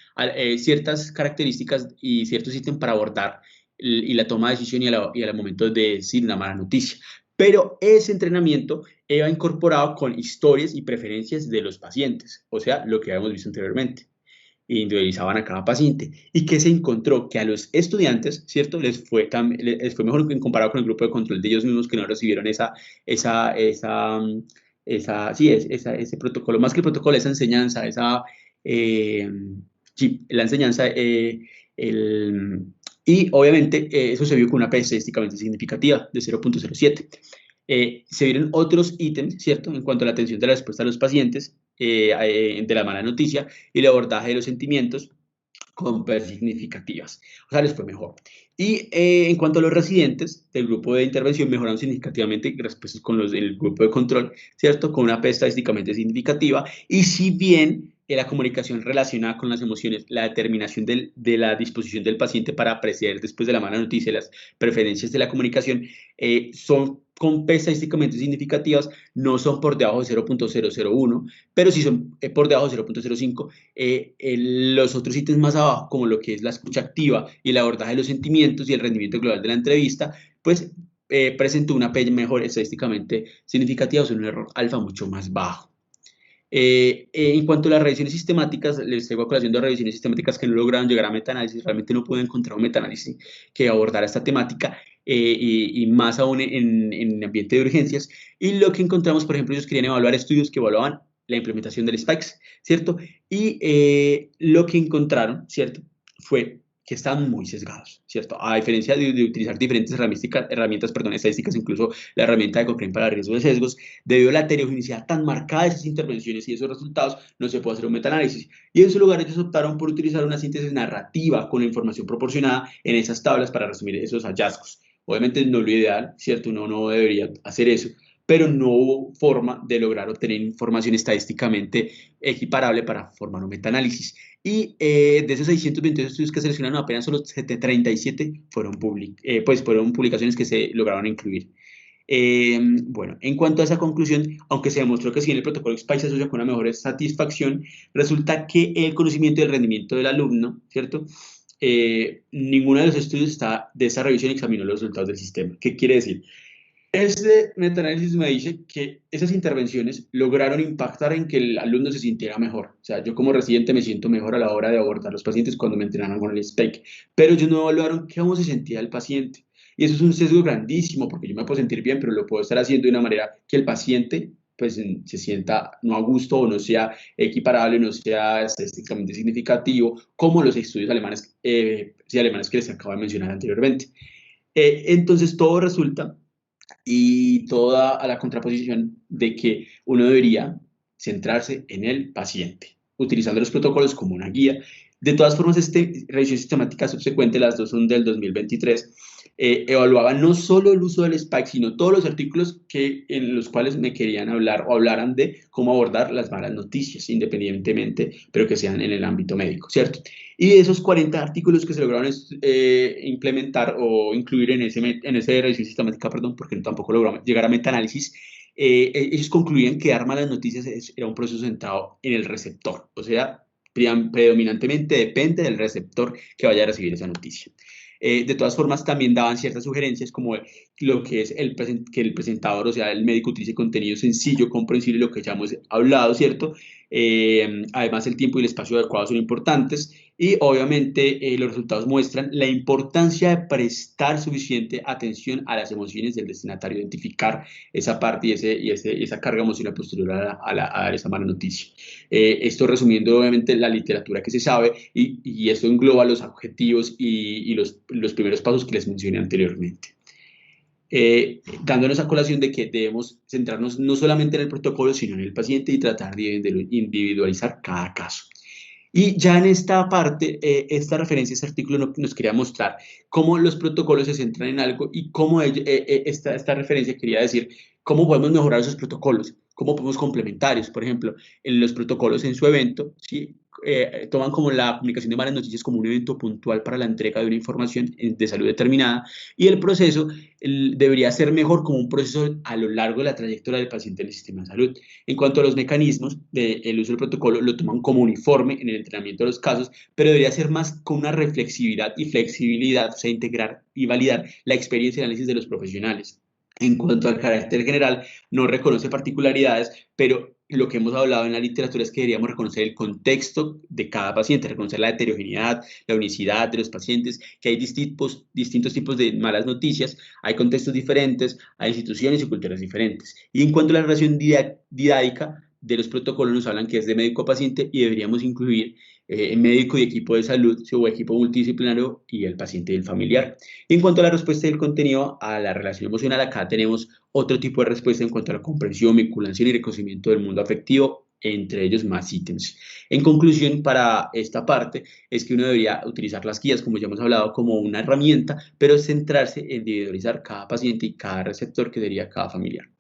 Ciertas características y ciertos ítems para abordar y la toma de decisión y al momento de decir una mala noticia. Pero ese entrenamiento iba incorporado con historias y preferencias de los pacientes, o sea, lo que habíamos visto anteriormente. Individualizaban a cada paciente y que se encontró que a los estudiantes, ¿cierto? Les fue mejor en comparado con el grupo de control de ellos mismos que no recibieron esa, esa, sí, ese protocolo, más que el protocolo, esa enseñanza, eh, sí, la enseñanza, y obviamente eso se vio con una P estadísticamente significativa de 0.07. Se vieron otros ítems, ¿cierto? En cuanto a la atención de la respuesta a los pacientes, de la mala noticia y el abordaje de los sentimientos con P significativas. O sea, les fue mejor. Y en cuanto a los residentes del grupo de intervención, mejoraron significativamente respecto con los del grupo de control, ¿cierto? Con una P estadísticamente significativa. Y si bien la comunicación relacionada con las emociones, la determinación de la disposición del paciente para apreciar después de la mala noticia las preferencias de la comunicación son con P estadísticamente significativas, no son por debajo de 0.001, pero sí son por debajo de 0.05. Los otros ítems más abajo, como lo que es la escucha activa y el abordaje de los sentimientos y el rendimiento global de la entrevista, pues presentó una P mejor estadísticamente significativa, o sea, un error alfa mucho más bajo. En cuanto a las revisiones sistemáticas, les traigo a colación dos revisiones sistemáticas que no lograron llegar a metaanálisis. Realmente no pude encontrar un metaanálisis que abordara esta temática y más aún en ambiente de urgencias. Y lo que encontramos, por ejemplo, ellos querían evaluar estudios que evaluaban la implementación del SPIKES, ¿cierto? Y lo que encontraron, ¿cierto? Fue que estaban muy sesgados, ¿cierto? A diferencia de utilizar diferentes herramientas, perdón, estadísticas, incluso la herramienta de Cochrane para riesgo de sesgos, debido a la heterogeneidad tan marcada de esas intervenciones y esos resultados, no se puede hacer un metaanálisis. Y en su lugar ellos optaron por utilizar una síntesis narrativa con la información proporcionada en esas tablas para resumir esos hallazgos. Obviamente no lo ideal, ¿cierto? Uno no debería hacer eso, pero no hubo forma de lograr obtener información estadísticamente equiparable para formar un metaanálisis. Y de esos 628 estudios que seleccionaron, apenas solo 37 fueron publicaciones que se lograron incluir. Bueno, en cuanto a esa conclusión, aunque se demostró que si en el protocolo XPICE se asocia con una mejor satisfacción, resulta que el conocimiento y el rendimiento del alumno, ¿cierto? Ninguno de los estudios de esa revisión examinó los resultados del sistema. ¿Qué quiere decir? Este metaanálisis me dice que esas intervenciones lograron impactar en que el alumno se sintiera mejor. O sea, yo como residente me siento mejor a la hora de abordar los pacientes cuando me entrenaron con el SPEC, pero ellos no evaluaron cómo se sentía el paciente. Y eso es un sesgo grandísimo, porque yo me puedo sentir bien, pero lo puedo estar haciendo de una manera que el paciente pues se sienta no a gusto o no sea equiparable, no sea estadísticamente significativo, como los estudios alemanes, alemanes que les acabo de mencionar anteriormente. Entonces todo resulta y toda a la contraposición de que uno debería centrarse en el paciente, utilizando los protocolos como una guía. De todas formas, revisión sistemática subsecuente, las dos son del 2023, evaluaba no solo el uso del SPIKE, sino todos los artículos en los cuales me querían hablar o hablaran de cómo abordar las malas noticias, independientemente, pero que sean en el ámbito médico, ¿cierto? Y de esos 40 artículos que se lograron implementar o incluir en ese revisión sistemática, perdón, porque tampoco logramos llegar a metaanálisis, ellos concluían que dar malas noticias era un proceso centrado en el receptor, o sea, predominantemente depende del receptor que vaya a recibir esa noticia. De todas formas, también daban ciertas sugerencias como lo que es que el presentador, o sea, el médico utilice contenido sencillo, comprensible, lo que ya hemos hablado, ¿cierto? Además, el tiempo y el espacio adecuado son importantes y obviamente los resultados muestran la importancia de prestar suficiente atención a las emociones del destinatario, identificar esa parte y esa carga emocional posterior a esa mala noticia. Esto resumiendo obviamente la literatura que se sabe y esto engloba los objetivos y los primeros pasos que les mencioné anteriormente. Dándonos a colación de que debemos centrarnos no solamente en el protocolo, sino en el paciente y tratar de individualizar cada caso. Y ya en esta parte, esta referencia, este artículo nos quería mostrar cómo los protocolos se centran en algo y cómo esta referencia quería decir ¿Cómo podemos mejorar esos protocolos? ¿Cómo podemos complementarios? Por ejemplo, en los protocolos en su evento, ¿sí? Toman como la comunicación de malas noticias como un evento puntual para la entrega de una información de salud determinada y el proceso debería ser mejor como un proceso a lo largo de la trayectoria del paciente en el sistema de salud. En cuanto a los mecanismos del uso del protocolo, lo toman como uniforme en el entrenamiento de los casos, pero debería ser más con una reflexividad y flexibilidad, o sea, integrar y validar la experiencia y análisis de los profesionales. En cuanto al carácter general, no reconoce particularidades, pero lo que hemos hablado en la literatura es que deberíamos reconocer el contexto de cada paciente, reconocer la heterogeneidad, la unicidad de los pacientes, que hay distintos tipos de malas noticias, hay contextos diferentes, hay instituciones y culturas diferentes. Y en cuanto a la relación didáctica de los protocolos, nos hablan que es de médico a paciente y deberíamos incluir médico y equipo de salud o equipo multidisciplinario y el paciente y el familiar. En cuanto a la respuesta del contenido a la relación emocional, acá tenemos otro tipo de respuesta en cuanto a la comprensión, vinculación y reconocimiento del mundo afectivo, entre ellos más ítems. En conclusión, para esta parte, es que uno debería utilizar las guías, como ya hemos hablado, como una herramienta, pero centrarse en individualizar cada paciente y cada receptor que sería cada familiar.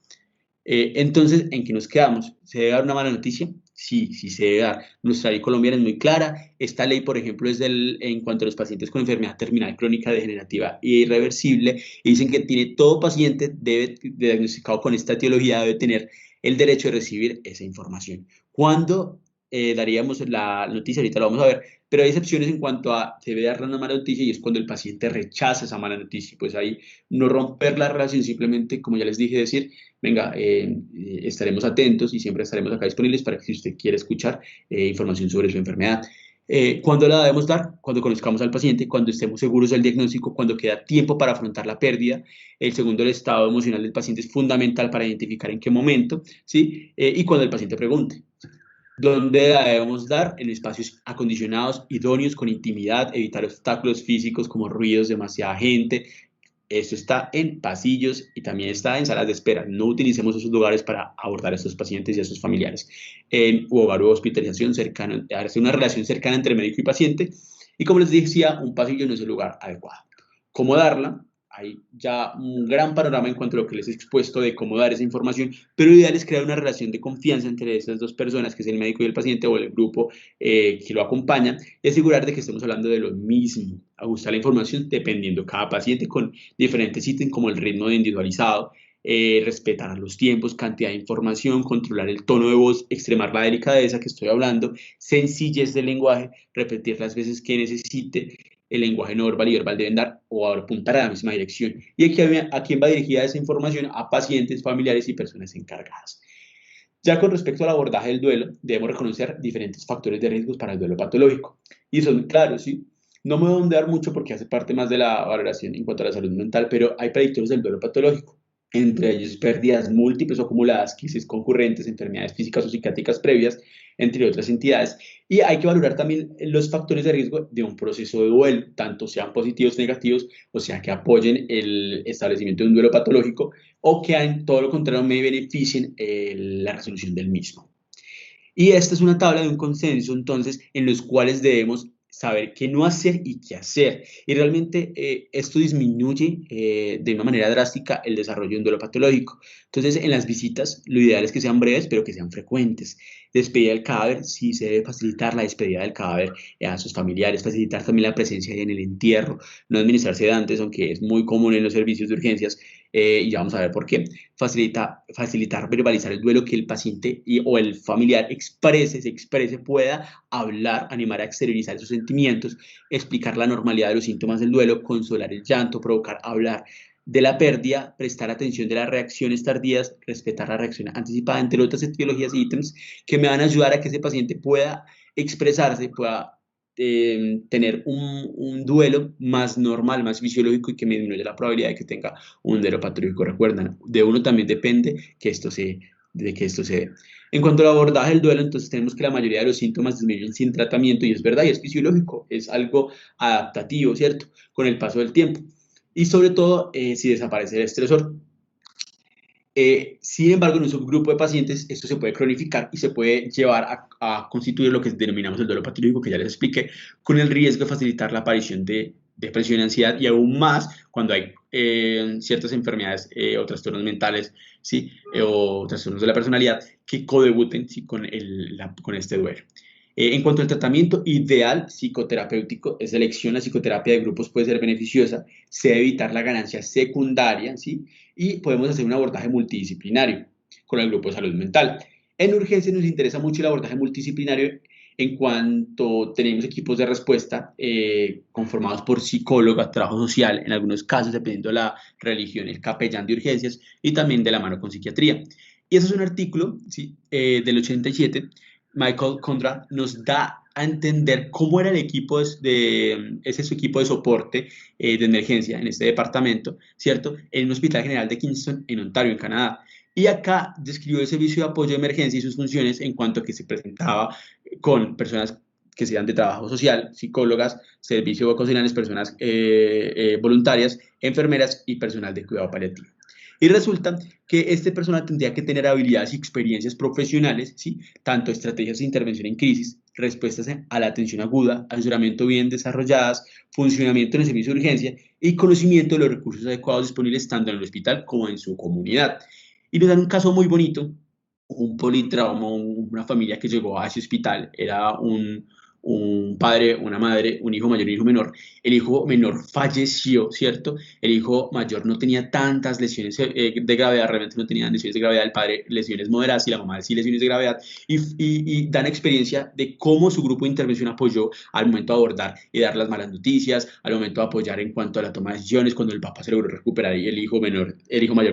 Entonces, ¿en qué nos quedamos? ¿Se debe dar una mala noticia? Sí, sí se debe dar. Nuestra ley colombiana es muy clara. Esta ley, por ejemplo, en cuanto a los pacientes con enfermedad terminal crónica degenerativa e irreversible, y dicen que tiene todo paciente diagnosticado con esta etiología debe tener el derecho de recibir esa información. ¿Cuándo daríamos la noticia? Ahorita lo vamos a ver, pero hay excepciones en cuanto a se debe dar una mala noticia y es cuando el paciente rechaza esa mala noticia. Pues ahí no romper la relación, simplemente, como ya les dije, decir venga, estaremos atentos y siempre estaremos acá disponibles para que si usted quiere escuchar información sobre su enfermedad. ¿Cuándo la debemos dar? Cuando conozcamos al paciente, cuando estemos seguros del diagnóstico, cuando queda tiempo para afrontar la pérdida. El segundo, el estado emocional del paciente es fundamental para identificar en qué momento, ¿sí? Y cuando el paciente pregunte. ¿Dónde la debemos dar? En espacios acondicionados, idóneos, con intimidad, evitar obstáculos físicos como ruidos, demasiada gente. Esto está en pasillos y también está en salas de espera. No utilicemos esos lugares para abordar a estos pacientes y a estos familiares. En hogar o hospitalización cercana, hacer una relación cercana entre médico y paciente. Y como les decía, un pasillo no es el lugar adecuado. ¿Cómo darla? Hay ya un gran panorama en cuanto a lo que les he expuesto de cómo dar esa información, pero lo ideal es crear una relación de confianza entre esas dos personas, que es el médico y el paciente o el grupo que lo acompaña, y asegurar de que estemos hablando de lo mismo. Ajustar la información dependiendo cada paciente con diferentes ítems como el ritmo de individualizado, respetar los tiempos, cantidad de información, controlar el tono de voz, extremar la delicadeza que estoy hablando, sencillez del lenguaje, repetir las veces que necesite, el lenguaje no verbal y verbal deben dar o apuntar a la misma dirección. ¿Y a quién va dirigida esa información? A pacientes, familiares y personas encargadas. Ya con respecto al abordaje del duelo, debemos reconocer diferentes factores de riesgo para el duelo patológico. Y son claros, ¿sí? No me voy a ondear mucho porque hace parte más de la valoración en cuanto a la salud mental, pero hay predictores del duelo patológico. Entre ellos, pérdidas múltiples o acumuladas, crisis concurrentes, enfermedades físicas o psiquiátricas previas, entre otras entidades. Y hay que valorar también los factores de riesgo de un proceso de duelo, tanto sean positivos o negativos, o sea, que apoyen el establecimiento de un duelo patológico o que en todo lo contrario me beneficien la resolución del mismo. Y esta es una tabla de un consenso, entonces, en los cuales debemos saber qué no hacer y qué hacer. Y realmente esto disminuye de una manera drástica el desarrollo de un duelo patológico. Entonces, en las visitas, lo ideal es que sean breves, pero que sean frecuentes. Despedida del cadáver, sí se debe facilitar la despedida del cadáver a sus familiares, facilitar también la presencia en el entierro, no administrar sedantes, aunque es muy común en los servicios de urgencias, y ya vamos a ver por qué. Facilitar, verbalizar el duelo, que el paciente o el familiar se exprese, pueda hablar, animar a exteriorizar sus sentimientos, explicar la normalidad de los síntomas del duelo, consolar el llanto, provocar hablar de la pérdida, prestar atención de las reacciones tardías, respetar la reacción anticipada, entre otras etiologías e ítems que me van a ayudar a que ese paciente pueda expresarse, pueda tener un duelo más normal, más fisiológico y que me disminuya la probabilidad de que tenga un duelo patológico. Recuerdan, de uno también depende de que esto se dé. En cuanto al abordaje del duelo, entonces tenemos que la mayoría de los síntomas disminuyen sin tratamiento y es verdad y es fisiológico, es algo adaptativo, ¿cierto? Con el paso del tiempo. Y sobre todo si desaparece el estresor. Sin embargo, en un subgrupo de pacientes esto se puede cronificar y se puede llevar a constituir lo que denominamos el duelo patológico, que ya les expliqué, con el riesgo de facilitar la aparición de depresión y ansiedad y aún más cuando hay ciertas enfermedades o trastornos mentales, ¿sí? O trastornos de la personalidad que codebuten, ¿sí? Con este duelo. En cuanto al tratamiento ideal psicoterapéutico, es elección, la psicoterapia de grupos puede ser beneficiosa, se debe evitar la ganancia secundaria, ¿sí? Y podemos hacer un abordaje multidisciplinario con el grupo de salud mental. En urgencias nos interesa mucho el abordaje multidisciplinario en cuanto tenemos equipos de respuesta conformados por psicólogas, trabajo social, en algunos casos, dependiendo de la religión, el capellán de urgencias y también de la mano con psiquiatría. Y ese es un artículo, ¿sí? Del 87. Michael Conrad nos da a entender cómo era el equipo ese es su equipo de soporte de emergencia en este departamento, ¿cierto? En un hospital general de Kingston, en Ontario, en Canadá. Y acá describió el servicio de apoyo de emergencia y sus funciones en cuanto a que se presentaba con personas que sean de trabajo social, psicólogas, servicios ocasionales, personas voluntarias, enfermeras y personal de cuidado paliativo. Y resulta que este personal tendría que tener habilidades y experiencias profesionales, ¿sí? Tanto estrategias de intervención en crisis, respuestas a la atención aguda, asesoramiento bien desarrolladas, funcionamiento en el servicio de urgencia y conocimiento de los recursos adecuados disponibles tanto en el hospital como en su comunidad. Y nos dan un caso muy bonito, un politrauma, una familia que llegó a ese hospital, era un padre, una madre, un hijo mayor y un hijo menor. El hijo menor falleció, ¿cierto? El hijo mayor no tenía tantas lesiones de gravedad, realmente no tenía lesiones de gravedad, el padre lesiones moderadas y la mamá sí lesiones de gravedad, y dan experiencia de cómo su grupo de intervención apoyó al momento de abordar y dar las malas noticias, al momento de apoyar en cuanto a la toma de decisiones, cuando el papá se logró recuperar y el hijo mayor,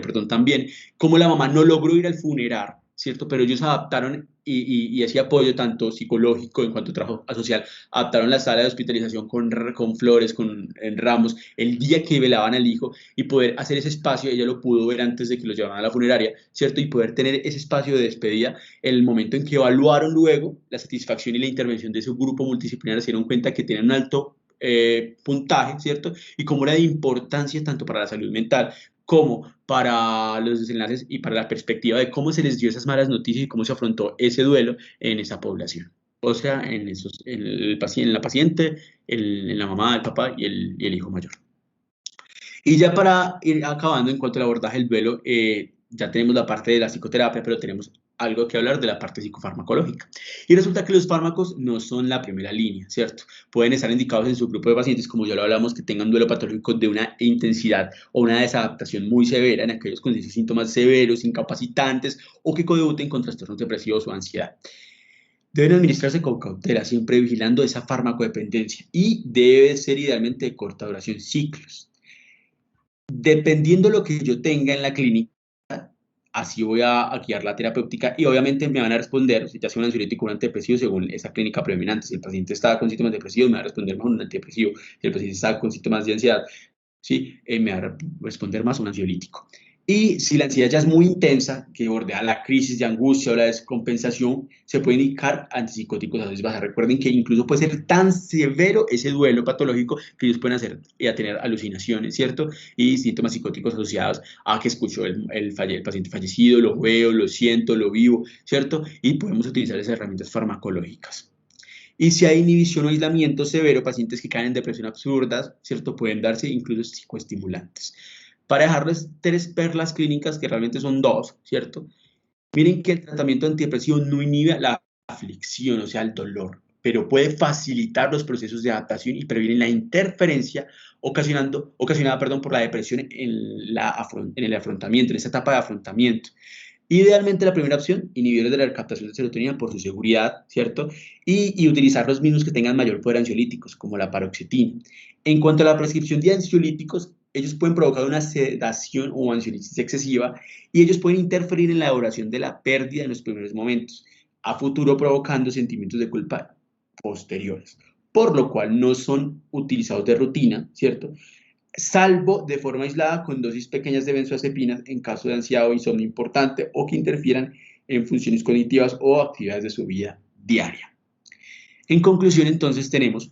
perdón, también, cómo la mamá no logró ir al funeral, ¿cierto? Pero ellos adaptaron y ese apoyo tanto psicológico en cuanto a trabajo social, adaptaron la sala de hospitalización con flores, en ramos, el día que velaban al hijo y poder hacer ese espacio, ella lo pudo ver antes de que lo llevaran a la funeraria, ¿cierto? Y poder tener ese espacio de despedida, el momento en que evaluaron luego la satisfacción y la intervención de su grupo multidisciplinario, se dieron cuenta que tenían un alto puntaje, ¿cierto? Y cómo era de importancia tanto para la salud mental como para los desenlaces y para la perspectiva de cómo se les dio esas malas noticias y cómo se afrontó ese duelo en esa población. O sea, en la paciente, en la mamá, el papá y el hijo mayor. Y ya para ir acabando en cuanto al abordaje del duelo, ya tenemos la parte de la psicoterapia, pero tenemos algo que hablar de la parte psicofarmacológica. Y resulta que los fármacos no son la primera línea, ¿cierto? Pueden estar indicados en su grupo de pacientes, como ya lo hablamos, que tengan duelo patológico de una intensidad o una desadaptación muy severa en aquellos con síntomas severos, incapacitantes o que codebuten con trastornos depresivos o ansiedad. Deben administrarse con cautela, siempre vigilando esa farmacodependencia y debe ser idealmente de corta duración, ciclos. Dependiendo lo que yo tenga en la clínica, así voy a guiar la terapéutica y obviamente me van a responder, si ya sea un ansiolítico o un antidepresivo, según esa clínica predominante. Si el paciente está con síntomas depresivos, me va a responder más un antidepresivo. Si el paciente está con síntomas de ansiedad, ¿sí? Me va a responder más un ansiolítico. Y si la ansiedad ya es muy intensa, que bordea la crisis de angustia o la descompensación, se puede indicar antipsicóticos a dosis baja. Recuerden que incluso puede ser tan severo ese duelo patológico que ellos pueden hacer y a tener alucinaciones, ¿cierto? Y síntomas psicóticos asociados a que escucho el paciente fallecido, lo veo, lo siento, lo vivo, ¿cierto? Y podemos utilizar esas herramientas farmacológicas. Y si hay inhibición o aislamiento severo, pacientes que caen en depresión absurda, ¿cierto? Pueden darse incluso psicoestimulantes. Para dejarles tres perlas clínicas, que realmente son dos, ¿cierto? Miren que el tratamiento antidepresivo no inhibe la aflicción, o sea, el dolor, pero puede facilitar los procesos de adaptación y prevenir la interferencia ocasionada por la depresión en el afrontamiento, en esa etapa de afrontamiento. Idealmente la primera opción, inhibidores de la recaptación de serotonina por su seguridad, ¿cierto? Y utilizar los mismos que tengan mayor poder ansiolíticos, como la paroxetina. En cuanto a la prescripción de ansiolíticos, ellos pueden provocar una sedación o ansiolitis excesiva y ellos pueden interferir en la duración de la pérdida en los primeros momentos, a futuro provocando sentimientos de culpa posteriores, por lo cual no son utilizados de rutina, ¿cierto? Salvo de forma aislada con dosis pequeñas de benzodiazepinas en caso de ansiedad o insomnio importante o que interfieran en funciones cognitivas o actividades de su vida diaria. En conclusión, entonces, tenemos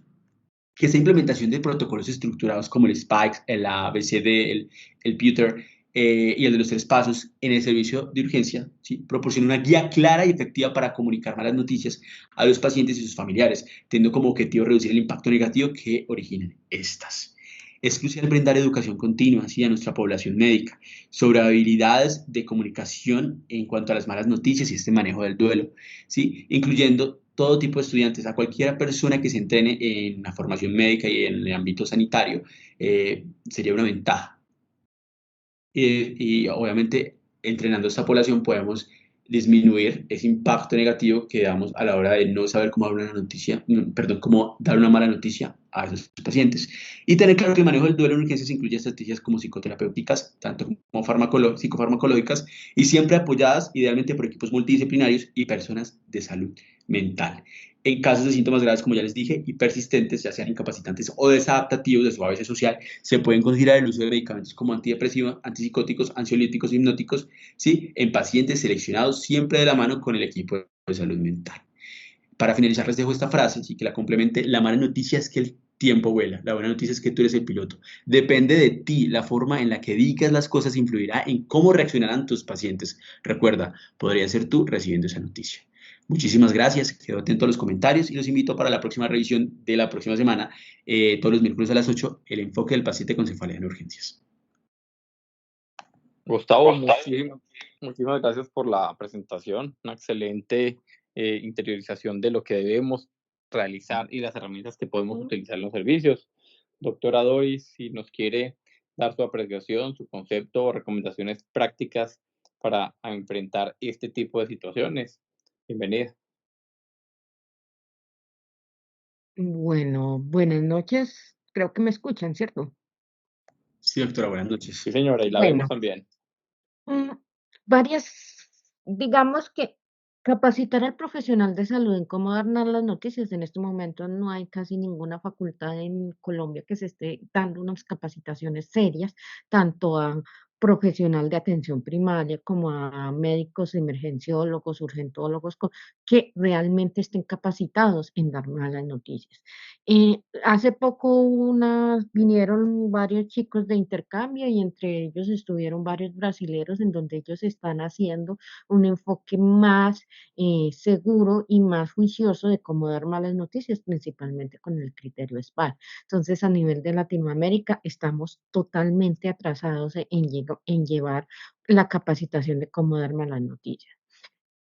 que esta implementación de protocolos estructurados como el SPIKES, el ABCD, el PUTER y el de los tres pasos en el servicio de urgencia, ¿sí? Proporciona una guía clara y efectiva para comunicar malas noticias a los pacientes y sus familiares, teniendo como objetivo reducir el impacto negativo que originan estas. Es crucial brindar educación continua ¿sí? A nuestra población médica sobre habilidades de comunicación en cuanto a las malas noticias y este manejo del duelo, ¿sí? Incluyendo todo tipo de estudiantes, a cualquier persona que se entrene en la formación médica y en el ámbito sanitario, sería una ventaja. Y obviamente entrenando a esta población podemos disminuir ese impacto negativo que damos a la hora de no saber cómo dar una noticia, perdón, cómo dar una mala noticia a esos pacientes. Y tener claro que el manejo del duelo en urgencias incluye estrategias como psicoterapéuticas, tanto como psicofarmacológicas, y siempre apoyadas idealmente por equipos multidisciplinarios y personas de salud mental. En casos de síntomas graves, como ya les dije, y persistentes, ya sean incapacitantes o desadaptativos de su ABC social, se pueden considerar el uso de medicamentos como antidepresivos, antipsicóticos, ansiolíticos, hipnóticos, ¿sí? En pacientes seleccionados siempre de la mano con el equipo de salud mental. Para finalizar, les dejo esta frase, ¿sí? Que la complemente. La mala noticia es que el tiempo vuela. La buena noticia es que tú eres el piloto. Depende de ti. La forma en la que digas las cosas influirá en cómo reaccionarán tus pacientes. Recuerda, podría ser tú recibiendo esa noticia. Muchísimas gracias. Quedo atento a los comentarios y los invito para la próxima revisión de la próxima semana, todos los miércoles a las 8, el enfoque del paciente con cefalea en urgencias. Gustavo, muchísimas gracias por la presentación, una excelente interiorización de lo que debemos realizar y las herramientas que podemos utilizar en los servicios. Doctora Doris, si nos quiere dar su apreciación, su concepto o recomendaciones prácticas para enfrentar este tipo de situaciones. Bienvenida. Bueno, buenas noches. Creo que me escuchan, ¿cierto? Sí, doctora, buenas Sí, noches. señora, y la vemos Bueno, también. mm, digamos que capacitar al profesional de salud en cómo dar las noticias. En este momento no hay casi ninguna facultad en Colombia que se esté dando unas capacitaciones serias, tanto a profesional de atención primaria como a médicos emergenciólogos, urgentólogos, que realmente estén capacitados en dar malas noticias. Hace poco vinieron varios chicos de intercambio y entre ellos estuvieron varios brasileros en donde ellos están haciendo un enfoque más seguro y más juicioso de cómo dar malas noticias, principalmente con el criterio SPAR. Entonces, a nivel de Latinoamérica, estamos totalmente atrasados en llevar la capacitación de cómo dar malas noticias.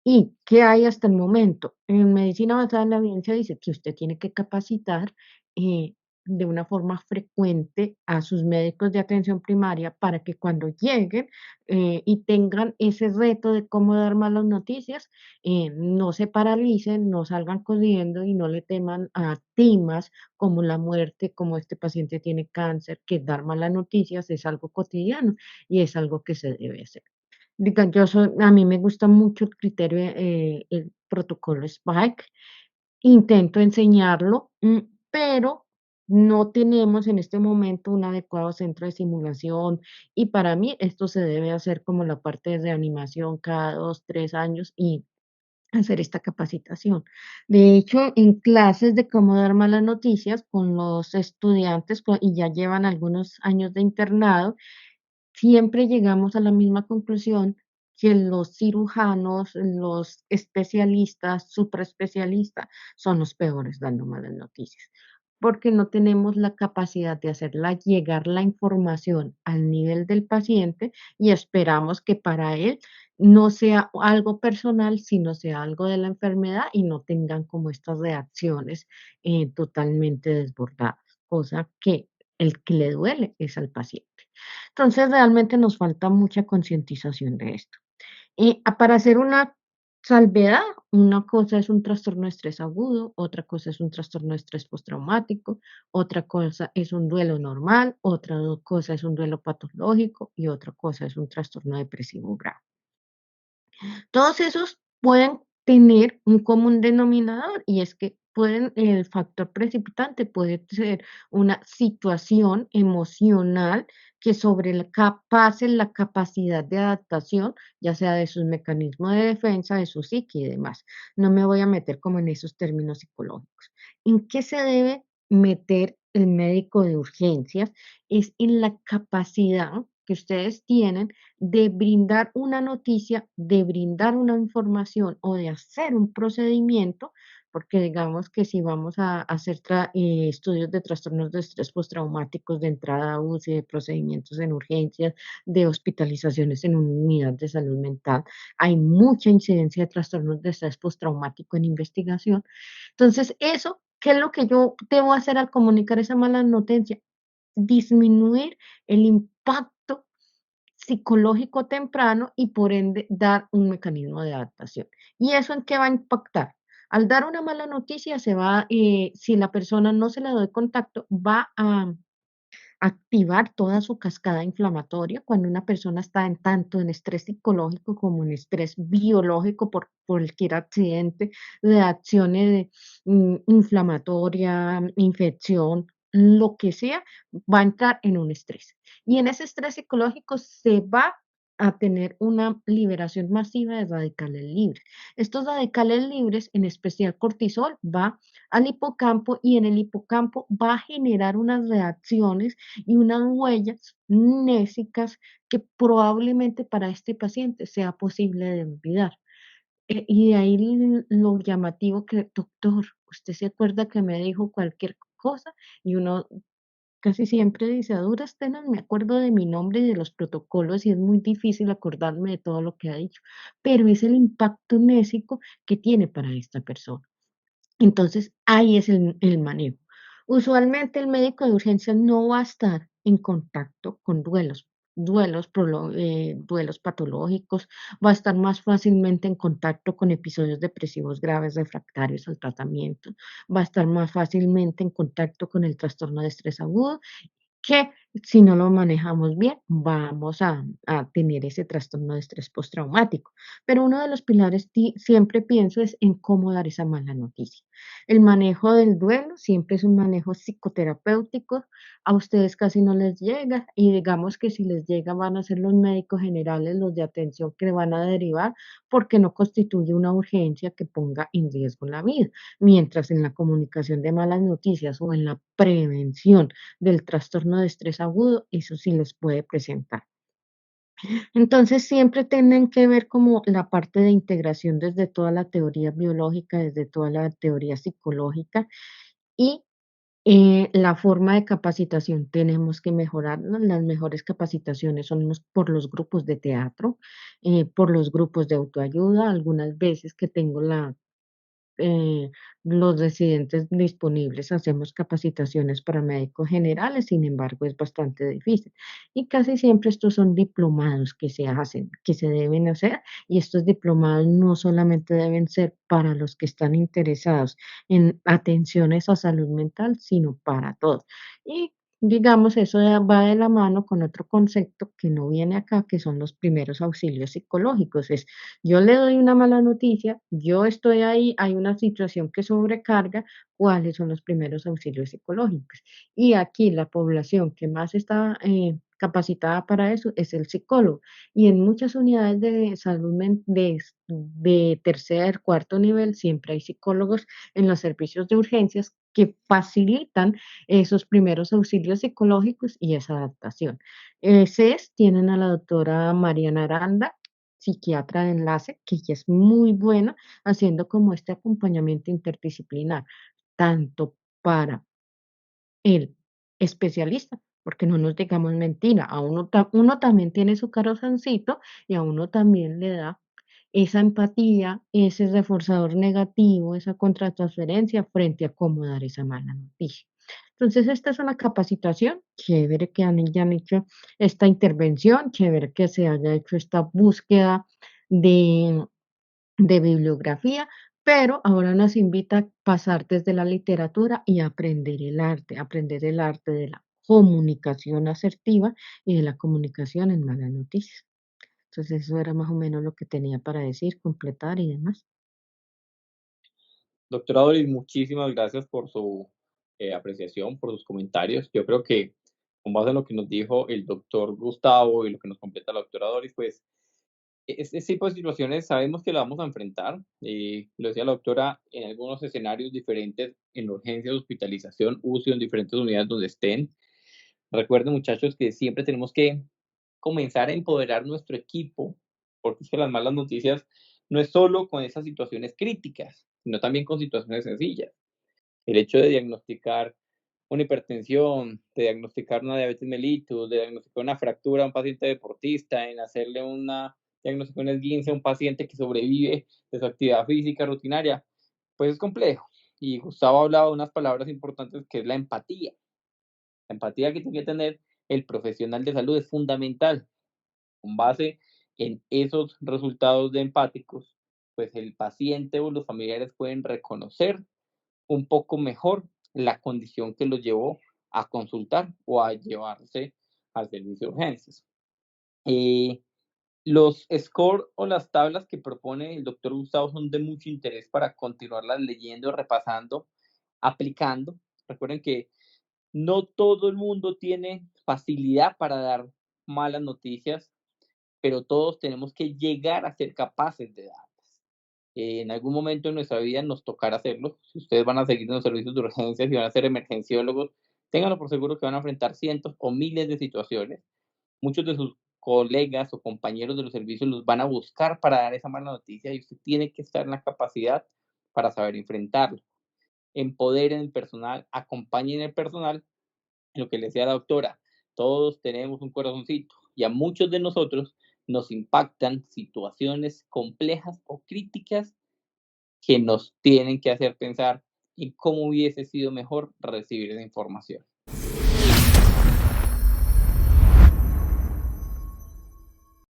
¿Y qué hay hasta el momento? En medicina basada en la evidencia dice que usted tiene que capacitar eh, de una forma frecuente a sus médicos de atención primaria para que cuando lleguen y tengan ese reto de cómo dar malas noticias, no se paralicen, no salgan corriendo y no le teman a temas como la muerte, como este paciente tiene cáncer, que dar malas noticias es algo cotidiano y es algo que se debe hacer. Diga, a mí me gusta mucho el criterio, el protocolo Spike, intento enseñarlo, pero no tenemos en este momento un adecuado centro de simulación y para mí esto se debe hacer como la parte de reanimación cada 2, 3 años y hacer esta capacitación. De hecho, en clases de cómo dar malas noticias con los estudiantes y ya llevan algunos años de internado, siempre llegamos a la misma conclusión que los cirujanos, los especialistas, supraespecialistas, son los peores dando malas noticias, porque no tenemos la capacidad de hacerla llegar la información al nivel del paciente y esperamos que para él no sea algo personal, sino sea algo de la enfermedad y no tengan como estas reacciones totalmente desbordadas, cosa que el que le duele es al paciente. Entonces, realmente nos falta mucha concientización de esto. Para hacer una salvedad, una cosa es un trastorno de estrés agudo, otra cosa es un trastorno de estrés postraumático, otra cosa es un duelo normal, cosa es un duelo patológico y otra cosa es un trastorno depresivo grave. Todos esos pueden tener un común denominador y es que el factor precipitante puede ser una situación emocional que sobrepase la capacidad de adaptación, ya sea de sus mecanismos de defensa, de su psique y demás. No me voy a meter como en esos términos psicológicos. ¿En qué se debe meter el médico de urgencias? Es en la capacidad que ustedes tienen de brindar una noticia, de brindar una información o de hacer un procedimiento porque digamos que si vamos a hacer estudios de trastornos de estrés postraumáticos de entrada a UCI, de procedimientos en urgencias, de hospitalizaciones en una unidad de salud mental, hay mucha incidencia de trastornos de estrés postraumático en investigación. Entonces, eso, ¿qué es lo que yo debo hacer al comunicar esa mala noticia? Disminuir el impacto psicológico temprano y por ende dar un mecanismo de adaptación. ¿Y eso en qué va a impactar? Al dar una mala noticia se va, si la persona no se le doy contacto, va a activar toda su cascada inflamatoria cuando una persona está en tanto en estrés psicológico como en estrés biológico por cualquier accidente, de acciones de, inflamatoria, infección, lo que sea, va a entrar en un estrés. Y en ese estrés psicológico se va a tener una liberación masiva de radicales libres. Estos radicales libres, en especial cortisol, va al hipocampo y en el hipocampo va a generar unas reacciones y unas huellas nésicas que probablemente para este paciente sea posible de olvidar. Y de ahí lo llamativo que, doctor, usted se acuerda que me dijo cualquier cosa y uno casi siempre dice, a duras penas me acuerdo de mi nombre y de los protocolos y es muy difícil acordarme de todo lo que ha dicho, pero es el impacto nésico que tiene para esta persona. Entonces, ahí es el manejo. Usualmente el médico de urgencias no va a estar en contacto con duelos patológicos, va a estar más fácilmente en contacto con episodios depresivos graves refractarios al tratamiento, va a estar más fácilmente en contacto con el trastorno de estrés agudo que si no lo manejamos bien, vamos a tener ese trastorno de estrés postraumático. Pero uno de los pilares siempre pienso es en cómo dar esa mala noticia. El manejo del duelo siempre es un manejo psicoterapéutico, a ustedes casi no les llega y digamos que si les llega van a ser los médicos generales, los de atención que van a derivar porque no constituye una urgencia que ponga en riesgo la vida. Mientras en la comunicación de malas noticias o en la prevención del trastorno de estrés agudo, eso sí les puede presentar. Entonces, siempre tienen que ver como la parte de integración desde toda la teoría biológica, desde toda la teoría psicológica y la forma de capacitación tenemos que mejorarla. Las mejores capacitaciones son por los grupos de teatro, por los grupos de autoayuda. Algunas veces que tengo eh, los residentes disponibles hacemos capacitaciones para médicos generales, sin embargo, es bastante difícil. Y casi siempre estos son diplomados que se hacen, que se deben hacer, y estos diplomados no solamente deben ser para los que están interesados en atenciones a salud mental, sino para todos. Y digamos, eso va de la mano con otro concepto que no viene acá, que son los primeros auxilios psicológicos. Yo le doy una mala noticia, yo estoy ahí, hay una situación que sobrecarga, ¿cuáles son los primeros auxilios psicológicos? Y aquí la población que más está capacitada para eso es el psicólogo. Y en muchas unidades de salud de tercer, cuarto nivel, siempre hay psicólogos en los servicios de urgencias que facilitan esos primeros auxilios psicológicos y esa adaptación. CES tienen a la doctora Mariana Aranda, psiquiatra de enlace, que ella es muy buena haciendo como este acompañamiento interdisciplinar, tanto para el especialista, porque no nos digamos mentira, a uno también tiene su corazoncito y a uno también le da esa empatía, ese reforzador negativo, esa contratransferencia frente a cómo dar esa mala noticia. Entonces, esta es una capacitación, chévere que ya han hecho esta intervención, chévere que se haya hecho esta búsqueda de, de bibliografía, pero ahora nos invita a pasar desde la literatura y aprender el arte de la comunicación asertiva y de la comunicación en malas noticias. Entonces, eso era más o menos lo que tenía para decir, completar y demás. Doctora Doris, muchísimas gracias por su apreciación, por sus comentarios. Yo creo que con base en lo que nos dijo el doctor Gustavo y lo que nos completa la doctora Doris, pues este tipo de situaciones sabemos que la vamos a enfrentar. Lo decía la doctora, en algunos escenarios diferentes, en urgencias, hospitalización, UCI, en diferentes unidades donde estén. Recuerden, muchachos, que siempre tenemos que comenzar a empoderar nuestro equipo, porque es que las malas noticias no es solo con esas situaciones críticas, sino también con situaciones sencillas. El hecho de diagnosticar una hipertensión, de diagnosticar una diabetes mellitus, de diagnosticar una fractura a un paciente deportista, en hacerle una diagnóstico de un esguince a un paciente que sobrevive de su actividad física rutinaria, pues es complejo. Y Gustavo hablaba de unas palabras importantes que es la empatía. La empatía que tiene que tener el profesional de salud es fundamental. Con base en esos resultados de empáticos, pues el paciente o los familiares pueden reconocer un poco mejor la condición que los llevó a consultar o a llevarse al servicio de urgencias. Eh, los scores o las tablas que propone el doctor Gustavo son de mucho interés para continuarlas leyendo, repasando, aplicando. Recuerden que no todo el mundo tiene facilidad para dar malas noticias, pero todos tenemos que llegar a ser capaces de darlas. En algún momento de nuestra vida nos tocará hacerlo. Si ustedes van a seguir en los servicios de urgencias y van a ser emergenciólogos, ténganlo por seguro que van a enfrentar cientos o miles de situaciones. Muchos de sus colegas o compañeros de los servicios los van a buscar para dar esa mala noticia y usted tiene que estar en la capacidad para saber enfrentarlo. Empoderen el personal, acompañen el personal. Lo que le decía la doctora, todos tenemos un corazoncito y a muchos de nosotros nos impactan situaciones complejas o críticas que nos tienen que hacer pensar en cómo hubiese sido mejor recibir esa información.